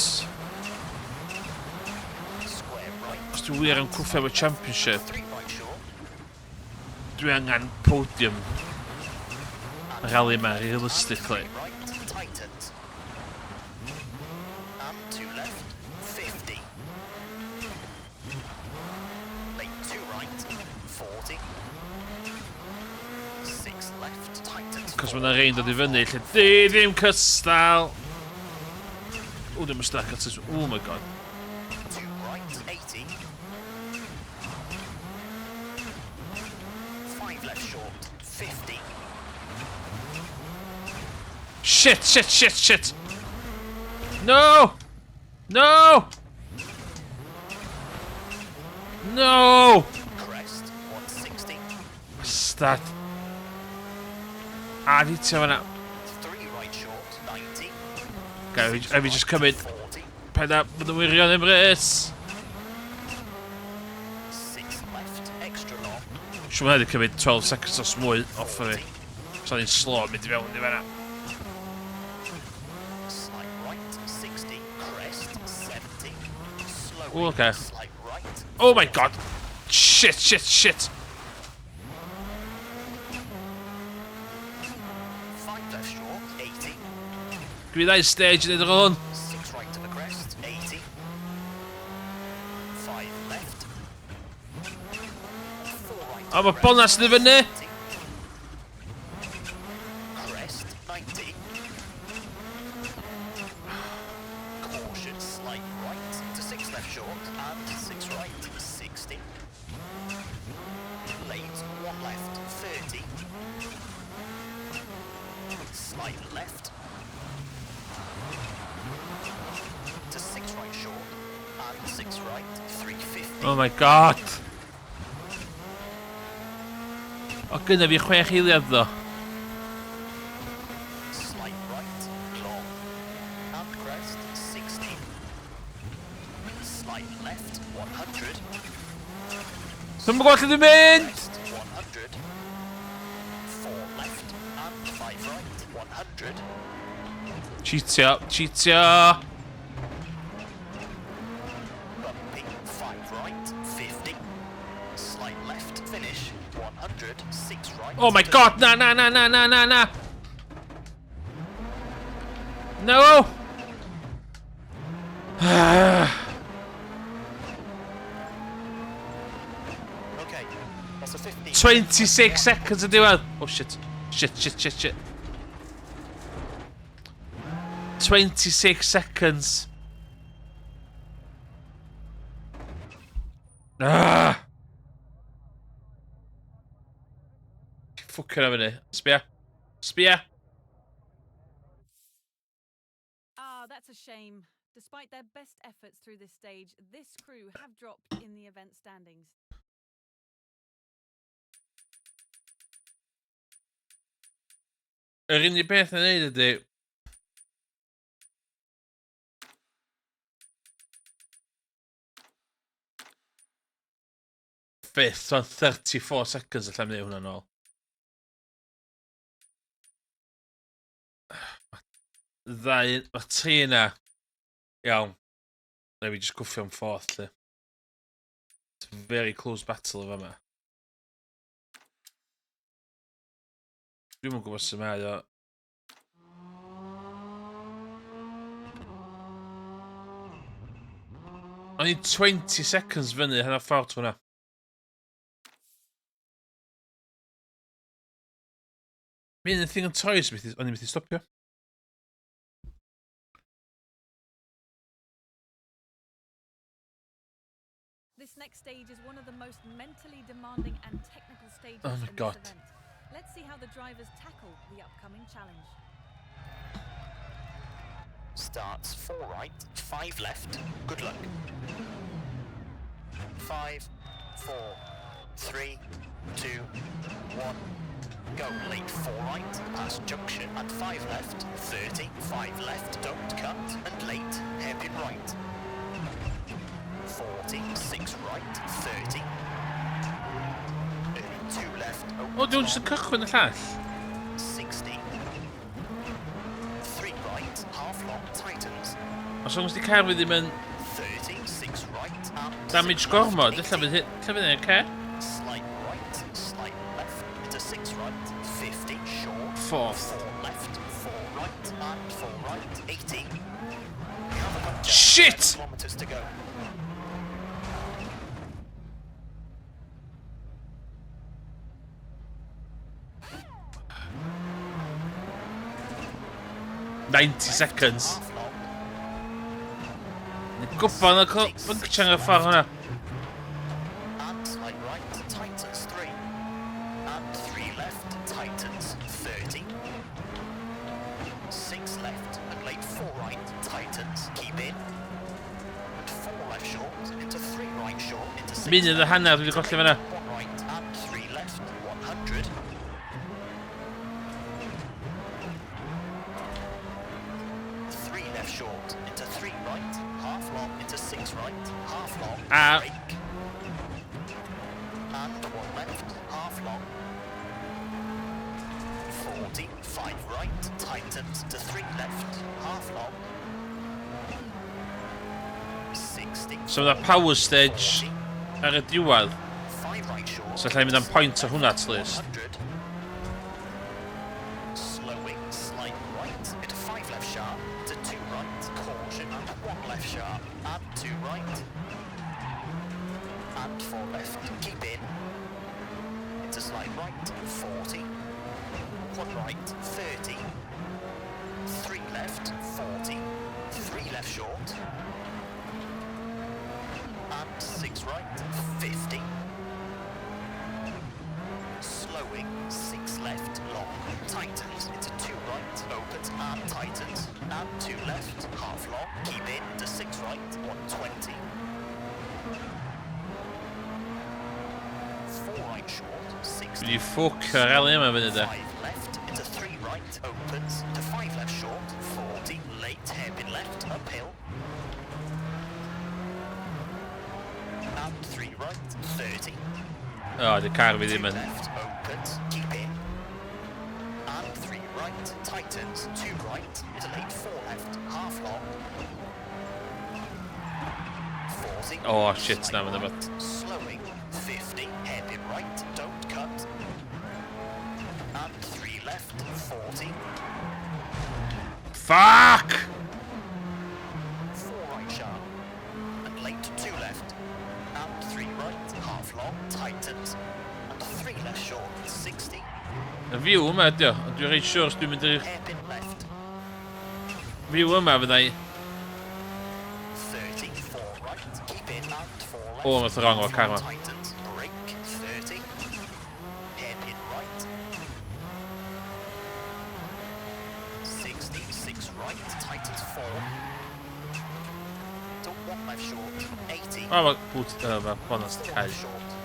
square right, Os dwi wir yn cwffio efo championship, three right short. dwi angen podium. Rally yma, realistically. Right, tightens. And two left, 50. Late two right, 40. Six left, tightens. Cos mae'na rein dod i fyny, lle di ddim cystal. O, ddim yn stack at this. Oh my god. Two right, 80. Five left short, 50. Shit, shit, shit, shit! No! No! No! Crest, 160. Start. A di ti fanna. Three right short, 90. Gai fi just cymryd 40. pen up with the wirion Emirates. Six left, extra long. Siwr mae wedi cymryd 12 seconds os mwy off o fi. So ni'n slow mynd i fewn i fanna. Slight right, 60. Crest, 70. Slowing, Oh, okay. slight right. Oh my god! Shit, shit, shit! Five left short, 80. Gwi ddau stage yn edrych hwn. Six right to the crest, 80. Five left. Four right. O, mae bonas yn i fyny. 70. Crest, 90. Caution, slight right to six left short and six right, 60. Late, one left, 30. Slight left. To six right short and six right, 350. Oh my god! O, gynna fi 6 eiliad ddo. Slight right, long, and crest, 60. Slight left, 100. Dwi'n gwybod lle dwi'n mynd! Crest, 100. Four left, and five right, 100. Cheatio, cheatio! Bumpy, five right, 50. Slight left, finish, 100. Six right. Oh my god! Na, na, na, na, na, na, na! No! Okay, that's a 15. 26 seconds yn diwedd. Oh shit. Shit, shit, shit, shit. 26 seconds. Ah! Fucking having it. Spear. Spear. Ah, that's a shame. Despite their best efforts through this stage, this crew have dropped in the event standings. Yr unig beth yn neud ydy... Fifth, on 34 seconds allan ni hwnna nôl. Ddau, mae'r tri yna. Iawn. Na fi jyst gwffio am fourth, lle. It's a very close battle of yma. Dwi'm yn gwybod sy'n mae o. O'n i 20 seconds fyny hanner ffordd hwnna. Mae'n un thing yn toes, o'n i'n mynd i stopio. This next stage is one of the most mentally demanding and technical stages Oh my in God. this event. Let's see how the drivers tackle the upcoming challenge. Starts 4 right, 5 left. Good luck. 5, 4, 3, 2, 1. Go. Late 4 right, past junction and 5 left. 30, 5 left, don't cut. And late, hairpin right. 40, 6 right, 30. 2 left, open. O, dwi'n jyst yn cychwyn y llall. 60. 3 right, half long, tightens. Os o'n di car fi ddim yn 30, 6 right, and damage 6 gormod, left, illa fydd hynny'n oce? Slight right, slight left, into 6 right, 50, short. Fourth. 4 left, 4 right, and 4 right, 80. Cover cut down, Shit! 10 kilometers to go. Seconds. Half long, Ni'n gwybod na bynctiang y ffordd hwnna. and slight right, tightens 3. And 3 left, tightens 30. 6 left, and late 4 right, tightens, keep in. And 4 left short, into 3 right short, into 6 Munud y hanner dwi wedi colli fyna. 1 right, and 3 left, 100. 3 left short, into 3 right, half long, into 6 right, half long, brake. And 1 left, half long. 40, 5 right, tightens to 3 left, half long. 60. So yna power stage 40, ar y diwedd. 5 right short. So allai mynd am point o hwnna at least. 100. Slowing, slight right, into 5 left sharp, to 2 right, caution, and 1 left sharp, and 2 right. And 4 left, keep in. Into slight right, 40. 1 right, 30. 3 left, 40. 3 left short. And 6 right, 50. Slowing, 6 left, long, tightens, into 2 right, opens and tightens, and 2 left, half long, keep in, to 6 right, 120. 4 right short, 60. Dwi wedi ffwcio ar eli yma fyny de. 5 left, into 3 right, opens, to 5 left short, 40, late, hairpin left, uphill. And 3 right, 30. O, di car fi ddim 2 yn. left, opens, keep in. And 3 right, tightens, 2 right, into late 4 left, half long. 40. Oh, shit, slight na fydd right, slowing, 50, hairpin right, don't cut. And 3 left, 40. Fuck! 4 right sharp. And late 2 left. And 3 right, half long, tightens. And 3 left short, 60. Y view yma ydi o, ond dwi'n rhaid siwr os dwi'n mynd i'r Hairpin left, view yma fyddai. 30, 4 right, keep in, and 4 left. O, mae'n wrong o'r car yma. Tightens, brake, 30. Hairpin right. 60, 6 right, tightens 4. To 1 left short, 80. O, mae bwt, mae bonus 4 cael. left short.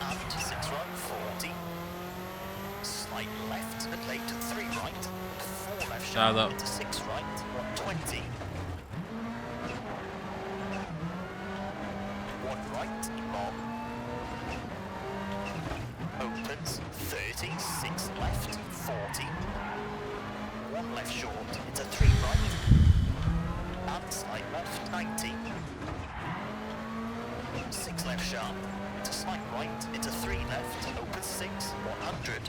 And 6 right, 40. Slight left, and late 3 right. 4 left Ja, sharp, dat- into 6 right, 120. 1 right, long. Opens, 30, 6 left, 40. 1 left short, into 3 right. And slight left, 90. 6 left sharp, into slight right, into 3 left, open 6, 100.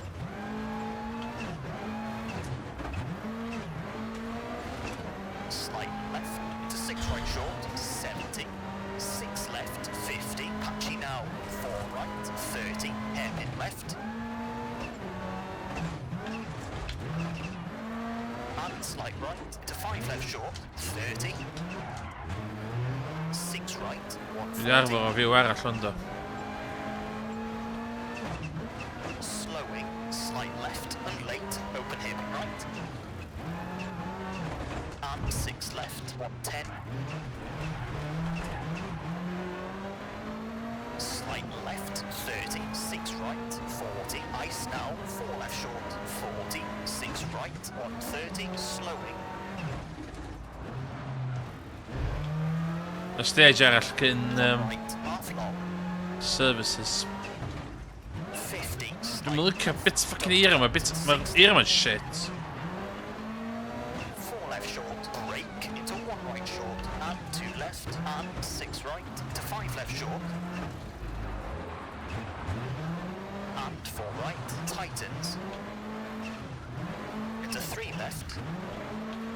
Slight left, into 6 right short, 70. 6 left, 50, patchy now, 4 right, 30, hairpin left. slight right, into 5 left short, 30. 6 right, Dwi'n arfer o fyw arall ond o. slowing, slight left and late, open hairpin right. And 6 left, 110. Slight left, 30, 6 right, 40. Ice now, 4 left short, 40. 6 right, 130, slowing. Y stage arall cyn Right, half long, services. 50. Dwi'n licio bit fucking eira yma, mae'r eira yma'n shit. 4 left short, break into 1 right short, and 2 left, and 6 right, to 5 left short. And 4 right, tightens. Into 3 left,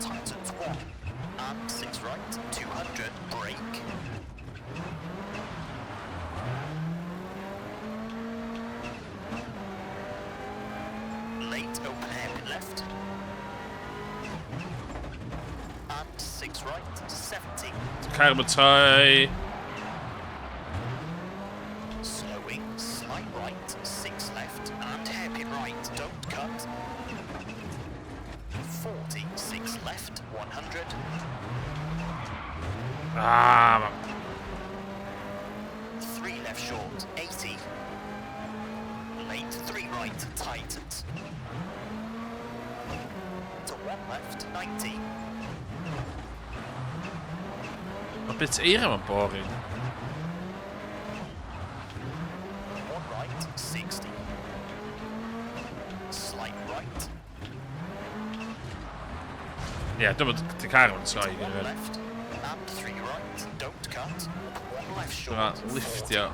tightens 1, and 6 right, 200, break. Late open hairpin left. And 6 right, 70. Carbotai. Slowing, slight right, 6 left, and hairpin right, don't cut. 40, 6 left, 100. Ah, 3 left short, 80. Late 3 right, tightens. To 1 left, 90. mae bit eira yma'n boring. 1 right, 60. Slight right, Ie, dwi'n bod dy car yma'n troi 1 gyda. left, and 3 right, don't cut. 1 left short. Dwi'n liftio.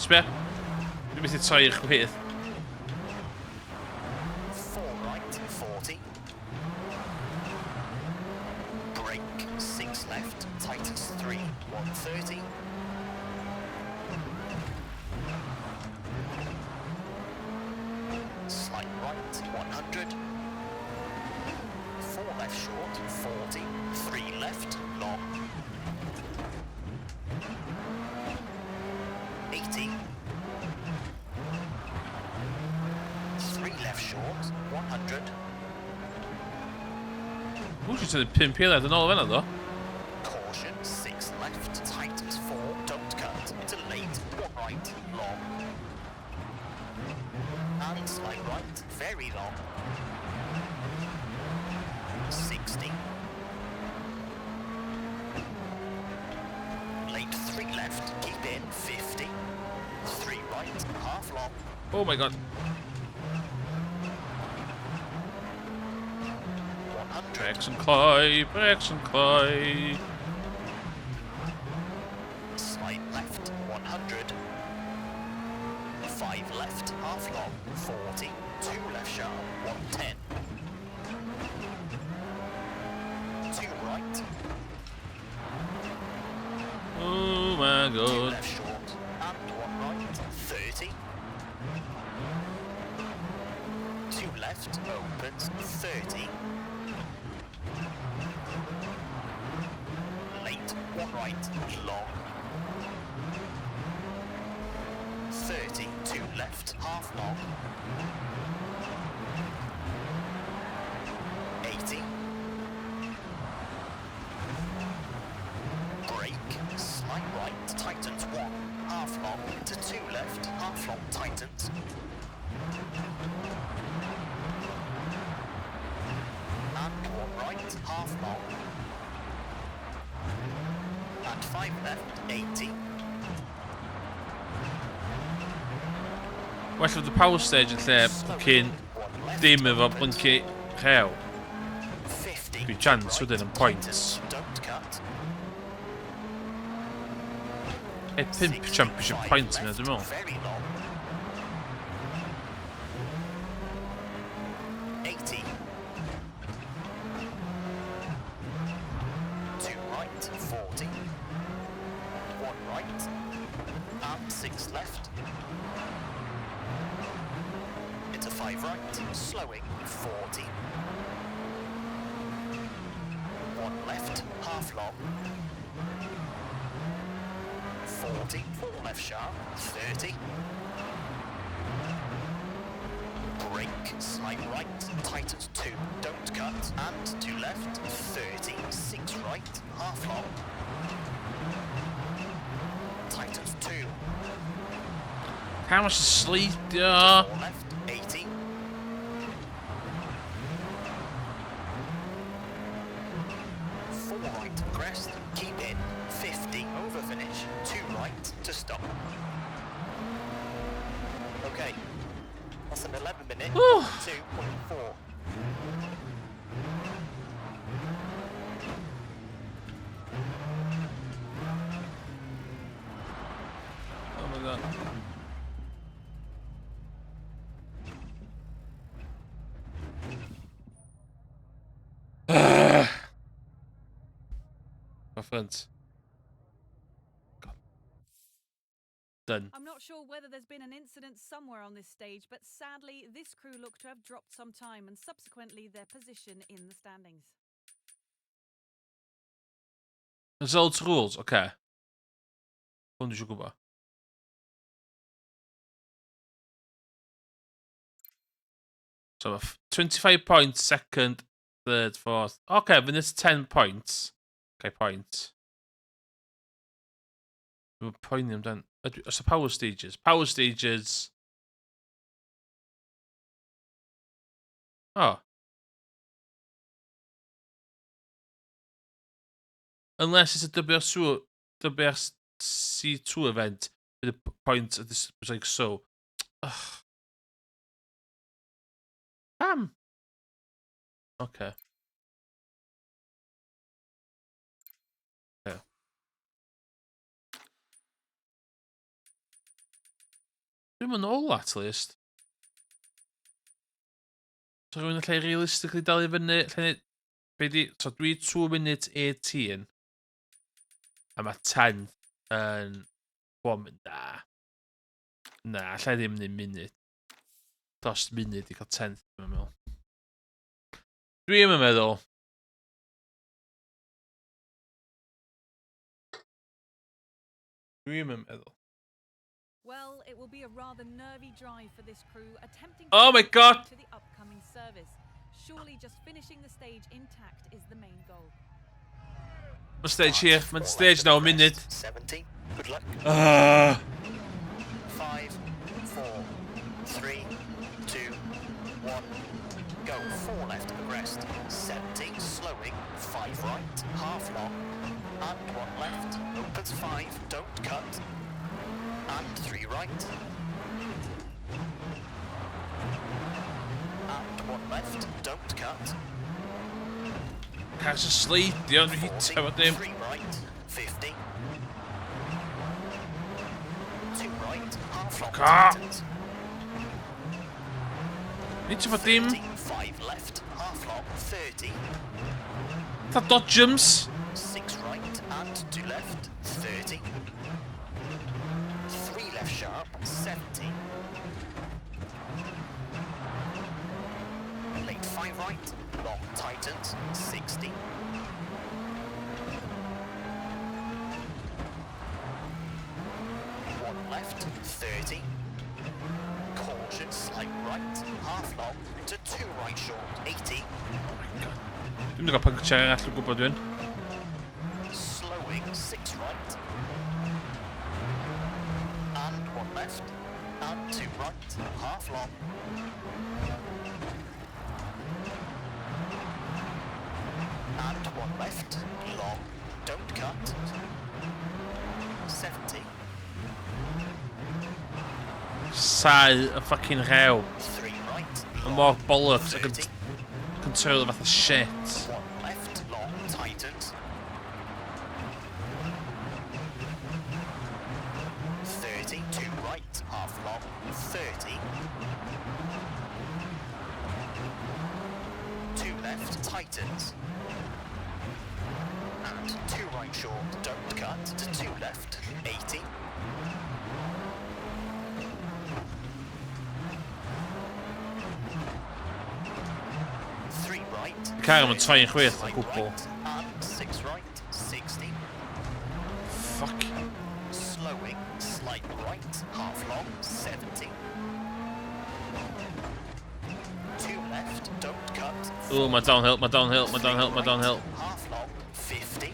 Sbia? Dwi'n methu troi i'r chwydd. 4 right, 40. Brake, 6 left, tightens 3, 130. Slight right, 100. 4 left short, 40. 3 left, long. 80. 3 left short, 100. Ww, ti'n tynnu 5 eiliad yn ôl fyna, do? Caution, 6 left, tightens 4, don't cut, into late, 1 right, long. And slight right, very long. 60. Late 3 left, keep in, 50. 3 right, half long. Oh my god. 100. Brecs yn cloi, brecs yn cloi. Slight left, 100. 5 left, half long, 40. 2 left sharp, 110. 2 right, Oh my 2 god. left short, and 1 right, 30. 2 left, opens, 30. Late, 1 right, long. 30, 2 left, half long. 80. Brake, slight right, tightens 1, half long, to 2 left, half long, tightens. And 1 right, half long. And 5 left, 80. Well of the power stage yn lle cyn dim efo blynci rhew. 50. Dwi'n chance wedyn yn points. Don't cut. E 5 championship points yna, dwi'n meddwl. Very long. 80. 2 right, 40. 1 right. And 6 left. Into 5 right, slowing, 40. half long. 40, 4 left sharp, 30. Brake, slight right, tightens 2, don't cut, and 2 left, 30, 6 right, half long. Tightens 2. How much sleep? Yeah. 4 left, 80. 4 right, crest, keep in, 50, over finish, 2 right to stop. Okay, that's an 11-minute, 2.4. Oh my god. My friends. God. Done. I'm not sure whether there's been an incident somewhere on this stage, but sadly, this crew look to have dropped some time and subsequently their position in the standings. Results rules, okay. Gewoon de zoeken. So 25 points, second, third, fourth. Okay, then it's 10 points. Okay, points. We're pointing them down. So power stages. Power stages. Oh. Unless it's a WRC2 event with the points of this was like so. Ugh. Okay. Yeah. Dwi'n mynd nôl at least. So rhywun yn lle realistically dal I fyny. So dwi 2 minutes 18. A mae 10 yn... Na. Na, allai ddim yn munud. Dost munud I cael 10th, dwi'n meddwl. Dwi'n meddwl. Dwi'n meddwl. Well, it will be a rather nervy drive for this crew, attempting Oh my God! to the upcoming service. Surely just finishing the stage intact is the main goal. Mae'n stage here. Mae'n stage now, munud. 70. Good luck. 5, 4, 3, 2, 1. Go. 4 left abreast. 70. Slowing. 5 right. Half long. And 1 left. Opens 5. Don't cut. And 3 right. And 1 left. Don't cut. Has a sleep. The other heat 40, about them. 3 right. 50. 2 right. Half long. Tightens. Niet about them. 5 left. Half long. 30. Dat dodgems. 6 right and 2 left, 30. 3 left sharp, 70. Late 5 right, long tightens, 60. 1 left, 30. Caution, slight right, half long to 2 right short, 80. Dwi'n mynd I puncture allu gwybod dwi'n. Slowing, 6 right. And 1 left. And 2 right. Half long. And 1 left. Long. Don't cut. 70. Sau y fucking rhew. 3 right. Y Long. mor bollocks ac yn 30. control o fath o shit. 1 left. Long. Tightens. 30. 2 right. Half long. 30. 2 left. Tightens. And 2 right short. Don't cut. To 2 left. 80. 3 right. Car yma'n 22 o 5 gwbl. right, and 6 right, Oh, my downhill, my downhill, my downhill, my downhill. Half long, 50.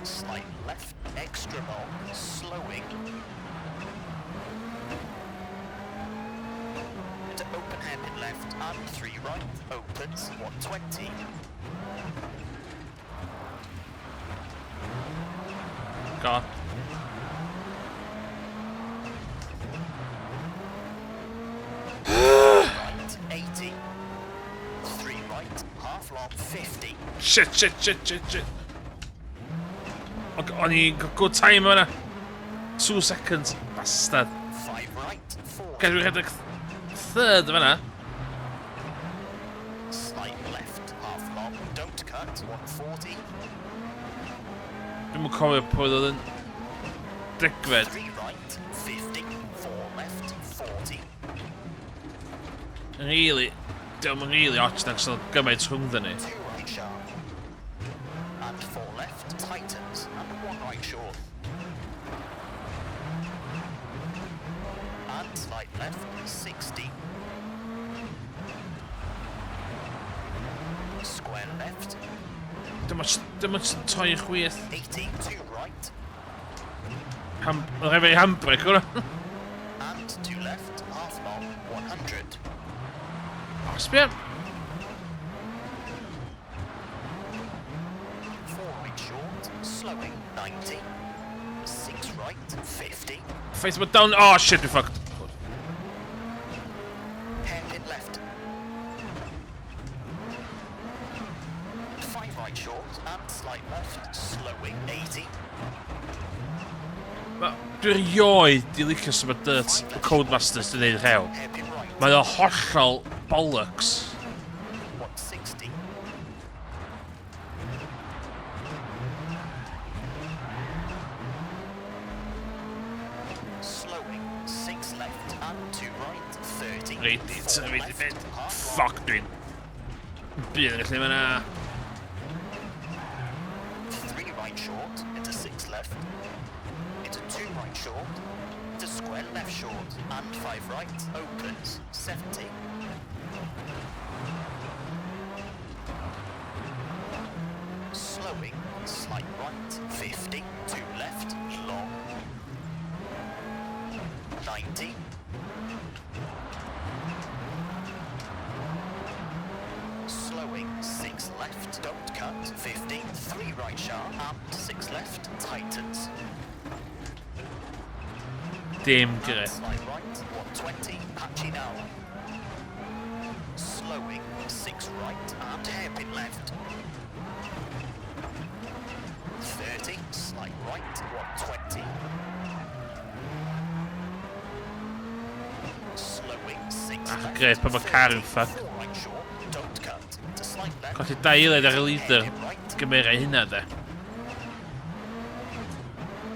Slight left, extra long, slowing. To open hairpin left and 3 right, opens 120. God. Right, 80. 3 right, half long, 50. Shit, shit, shit, shit, shit. I need good time on it. 2 seconds, bastard. 5 right, 40. Get rid of the third of it. Slight left, half long, don't cut, 140. Du må komme på den. Drikkved. 3 right, 50. 4 left, 40. Really, dwi'n really arch next to gymaint rhwng dyn ni. 2 right sharp. And 4 left, tightens, and 1 right short. And slight left, 60. Square left, Dim ond toi chwyth. 80, 2 right, Rhaid fi handbrake hwnna. and 2 left, half long, 100. O, sbio. 4 right short, slowing, 90. 6 right, 50. Face my down. Oh shit, we fucked. Hairpin left. 5 right short, and slight left, slowing, 80. Dwi'n rioed di licio sy'n bod dyrt y Codemasters di wneud rhew. Hairpin right, Mae o hollol bollocks. 160. Slowing, 6 left, and 2 right, 30. Reit, 4 reit, left, reit. half Fuck, dwi'n... Bydd yn gallu fyna. 3 right short, into 6 left, into 2 right short, into square left short, and 5 right, opens, 70. Slowing, slight right, 50, 2 left, long, 90. Slowing, 6 left, don't cut, 50, 3 right sharp, and 6 left, tightens. Dim And gyda. slight right, 120, patchy now. Slowing, 6 right, and hairpin left. 30, slight right, 120. Slowing, 6 Ach, left. grêt, pan mae car yn 30, fuck. 4 right short, don't cut, to slight left. Colli da eiled ar y leader. Hairpin right, Gymera hynna de.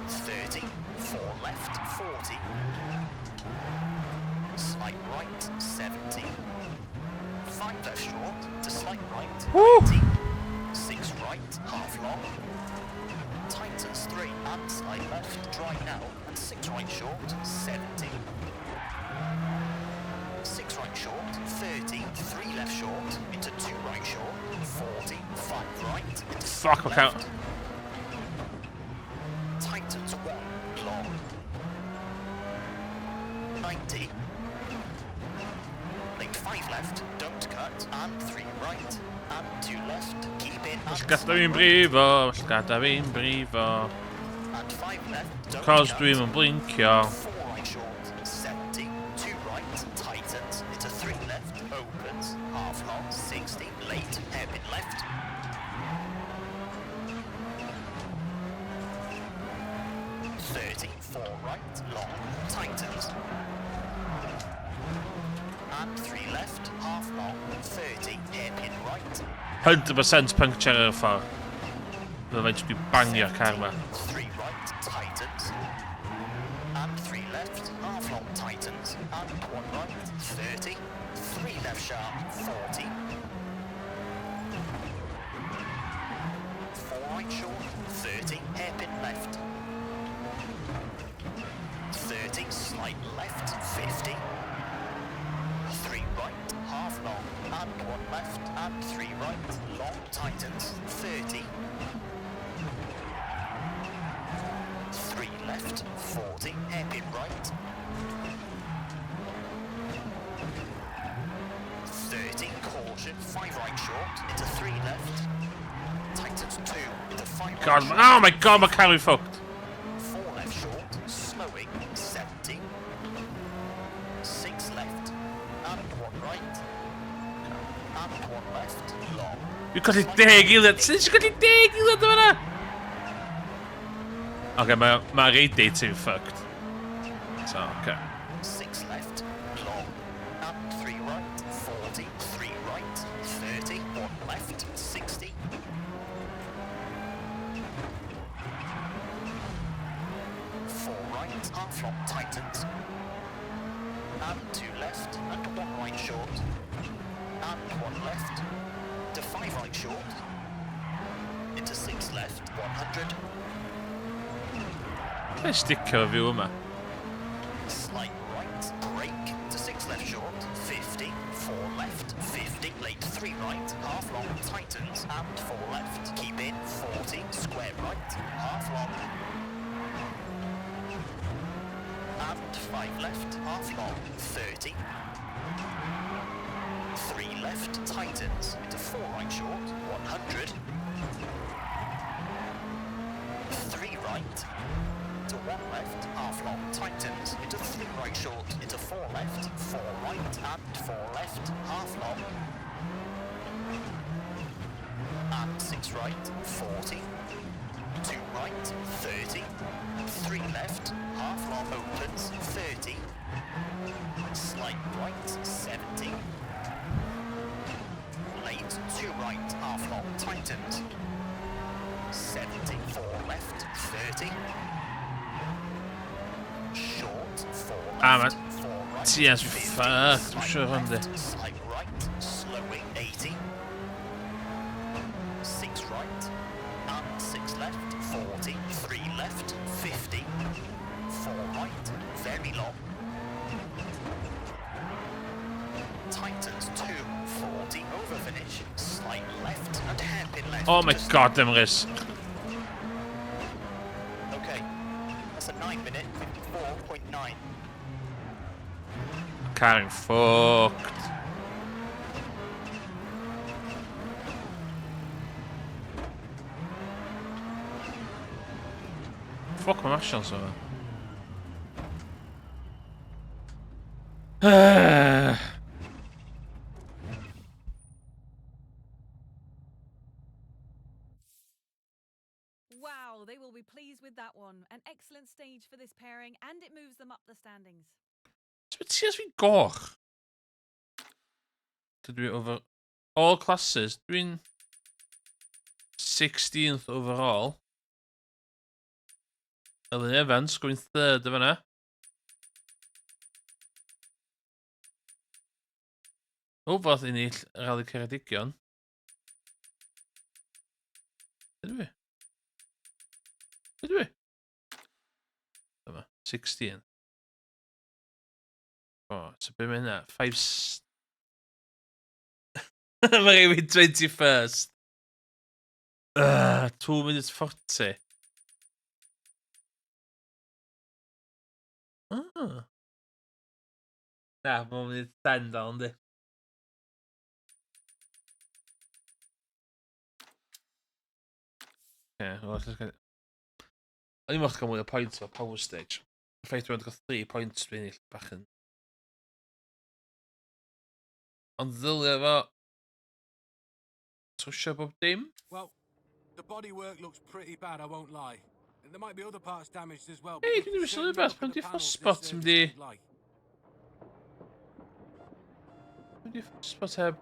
30, 4 left, 40. Slight right, 70. 5 left short, to slight right, Woo! 90. 6 right, half long. Tightens 3, and slight left, dry now, and 6 right short, 70. 6 right short, 30, 3 left short, into 2 right short, 40, 5 right, into 6 Fuck, I can't. left. Tightens 1, long. 90. Late 5 left, don't cut, and 3 right, and 2 left, keep in, and Gada slight fi'n right, brifo, gada fi'n brifo. and 5 left, don't Cos cut. dwi'n yn blincio. 4 right short, 70, 2 right, tightens, into 3 left, opens, half long, 60, late, hairpin left. 30, 4 right, long, tightens. And 3 left, half long, 30, hairpin right. 100% puncture ar y ffordd. Byddai faint dwi'n bangio'r car ma. 3 right, tightens. And 3 left, half long, tightens. And 1 right, 30. 3 left sharp, 40. 4 right short, 30, hairpin left. 30, slight left, 50. left, 40, hairpin right. 30, caution, 5 right short, into 3 left. Tightens 2, into 5 right God, short. oh my god, my carry fucked. 4 left short, slowing, 70. 6 left, and 1 right. And 1 left, long. You got it degil, since you got it degil, dyma. Okay, my rate day too fucked. So, okay. 6 left, long, and 3 right, 40, 3 right, 30, 1 left, 60. 4 right, half long tightens. And 2 left, and 1 right short. And 1 left, to 5 right short. Into 6 left, 100. Let's stick curve you, man. Slight right, brake, to 6 left short, 50, 4 left, 50, late 3 right, half long, tightens, and 4 left, keep in, 40, square right, half long, and 5 left, half long, 30, 3 left, tightens, into 4 right short, 100, 3 right, to 1 left, half long, tightens, into 3 right short, into 4 left, 4 right, and 4 left, half long, and 6 right, 40, 2 right, 30, 3 left, half long opens, 30, slight right, 70, late, 2 right, half long, tightens, 70, 4 left, 30, short, 4 Ah, left, man. 4 right, Yes, 50, fuck, slight sure on left, slight right, slowing, 80, 6 right, and 6 left, 40, 3 left, 50, 4 right, very long, tightens 2, 40, over finish, slight left, and hairpin left. Oh my to god, them is. Okay, that's a 9-minute 54.9. Carrying fucked. Fuck my machines over. Wow, they will be pleased with that one. An excellent stage for this pairing, and it moves them up the standings. But see as we go. To do it over all classes, doing 16th overall. And the events going 3rd, dyma. Rhywbeth ennill Rally Ceredigion. Ydw i? Ydw i? Dyma, 16. Oh, so be mynd na. 5... Mae rhywun 21st. 2 minutes 40. Ah. Na, mae'n mynd 10 down, di. Yeah, well, let's get... O'n i'n moch gael mwy o points o power stage. Y ffaith dwi'n gael 3 points dwi'n ennill bach yn... Ond ddylio fo... Twsio bob dim? Well, the bodywork looks pretty bad, I won't lie. And there might be other parts damaged as well. Hey, but dwi'n we've dwi'n sylwi certainly beth, looked at pan the di panels first this spot service di... would like. Pan di first spot heb...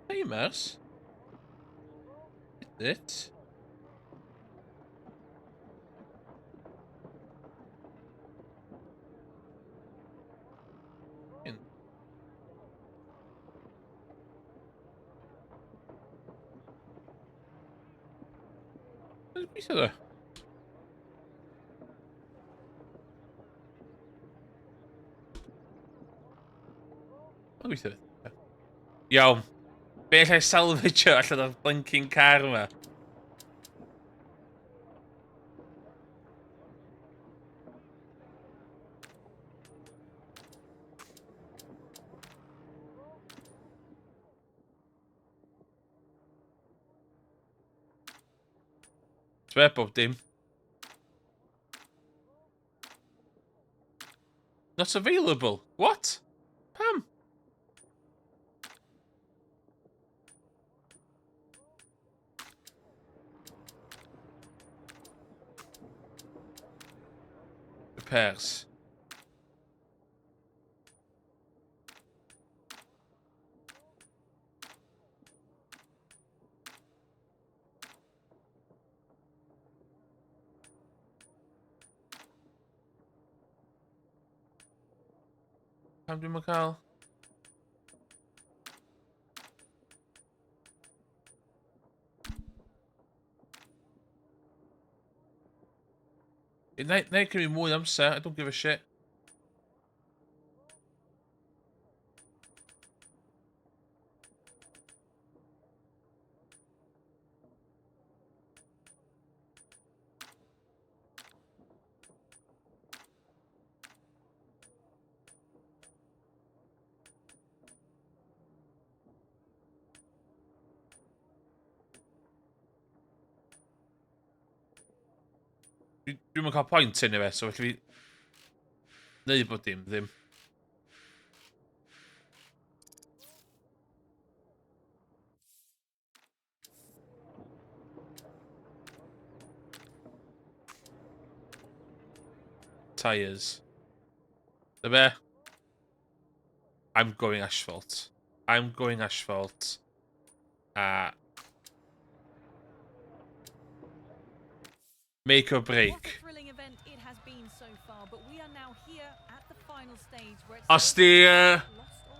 Timers? It? Gweithio dda. Mae'n gweithio dda. Iawn. Be allai salvage allan o'r blinking car yma? Swe bob dim. Not available. What? Pam? Repairs. Pam dwi'n mynd cael? Neu cymryd mwy amser, I don't give a shit. Dwi'n mynd cael pwynt hyn i fe, so felly fi... Neu bod dim, ddim. Tyres. Dyma. I'm going asphalt. I'm going asphalt. Make or break. What a thrilling event it has been so far, but we are now here at the final stage where it's Os di, lost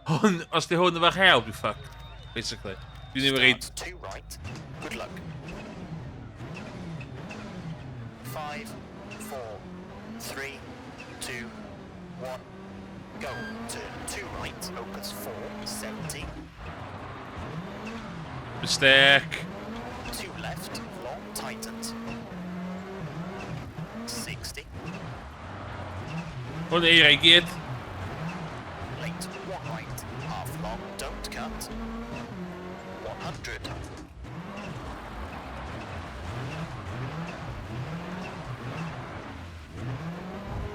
or won. os di hwn efo hel, dwi'n fucked. Basically. Dwi'n ddim yn reid... Start 2 right. Good luck. 5, 4, 3, 2, 1. Go. Turn 2 right. Opens 4, 70. Mistake. 2 left. Long. Tightens. 60. Hwn eira I gyd. Late. 1 right. Half long. Don't cut. 100.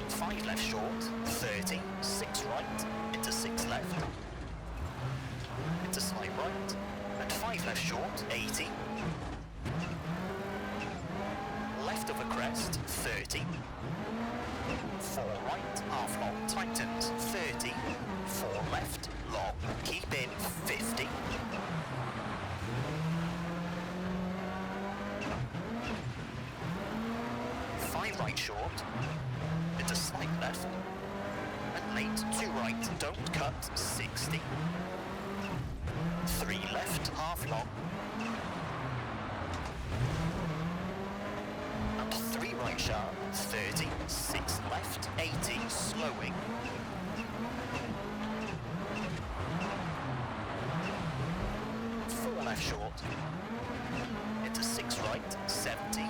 Five left short, 30, 6 right, into 6 left, into side right, and 5 left short, 80. Left of a crest, 30. 4 right, half long, tightens, 30. 4 left, long, keep in, 50. 5 right short, into slight left, and late 2 right, don't cut, 60. 3 left, half long, and 3 right sharp, 30, 6 left, 80, slowing. 4 left short, into 6 right, 70.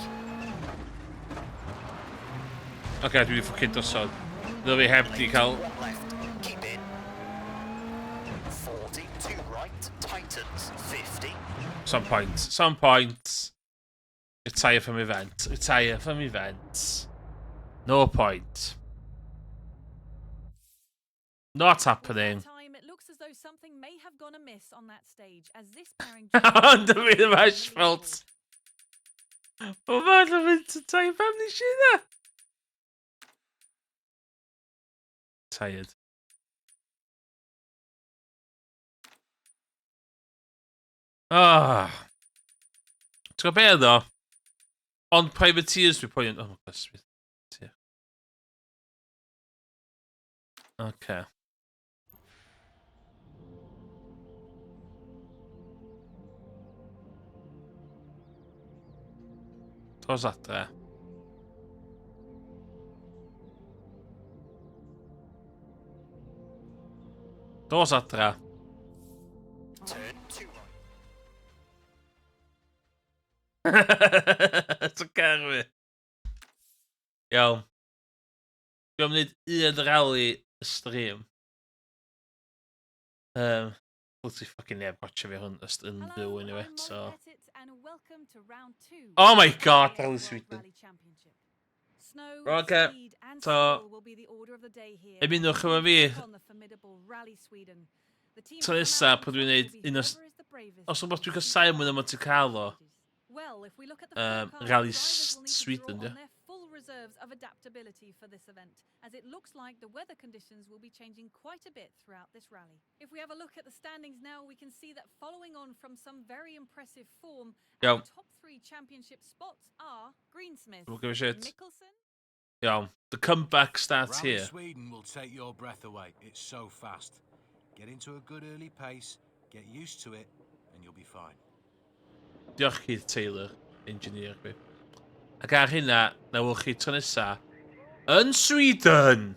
Okay, dwi'n ffocin dosod. Dyle fi heb di cael... 1 left, keep in. 40, 2 right, tightens, 50. Some point. Some point. Retire from event. Retire from event. No point. Not happening. Time, it looks as though something may have gone amiss on that stage as this pairing Ond y fydd yma asphalt. O fan y fynd to time family shit na. Tired. Ah. Ti'n gwybod be ddo? Ond privateers dwi'n pwynt. Oh my god. Okay. Dos adre. Dos adre. Turn 2 right. Ti'n cael fi. Iawn. Dwi'n mynd un rally y stream. Wyt ti ffocin neb watcha fi hwn yn byw Hello, anyway, I'm so... Monte and welcome to round 2. Oh my of the god, WRC that was World sweet. Rally Championship. Snow, Okay, speed and so, skill will be the order of the day here. ymunwch efo and fi. take on the formidable Rally Sweden. The team So from nesa, Cymru pwy dwi'n will neud be un o... whoever is the bravest Os and o'n bod dwi'n will casau see mwy na the Monte best Carlo, stages. Well, if we look at the forecast, Rally drivers will need to Sweden, draw yeah. on their full reserves of adaptability for this event, as it looks like the weather conditions will be changing quite a bit throughout this rally. If we have a look at the standings now, we can see that following on from some very impressive form, Iawn. our top 3 championship spots are Greensmith, Don't give a shit. Mickelson. Iawn, the comeback starts Rally here. Sweden will take your breath away. It's so fast. Get into a good early pace, get used to it, and you'll be fine. Diolch Keith Taylor, engineer fi. Ac ar hynna, na wylch chi tro nesa yn Sweden!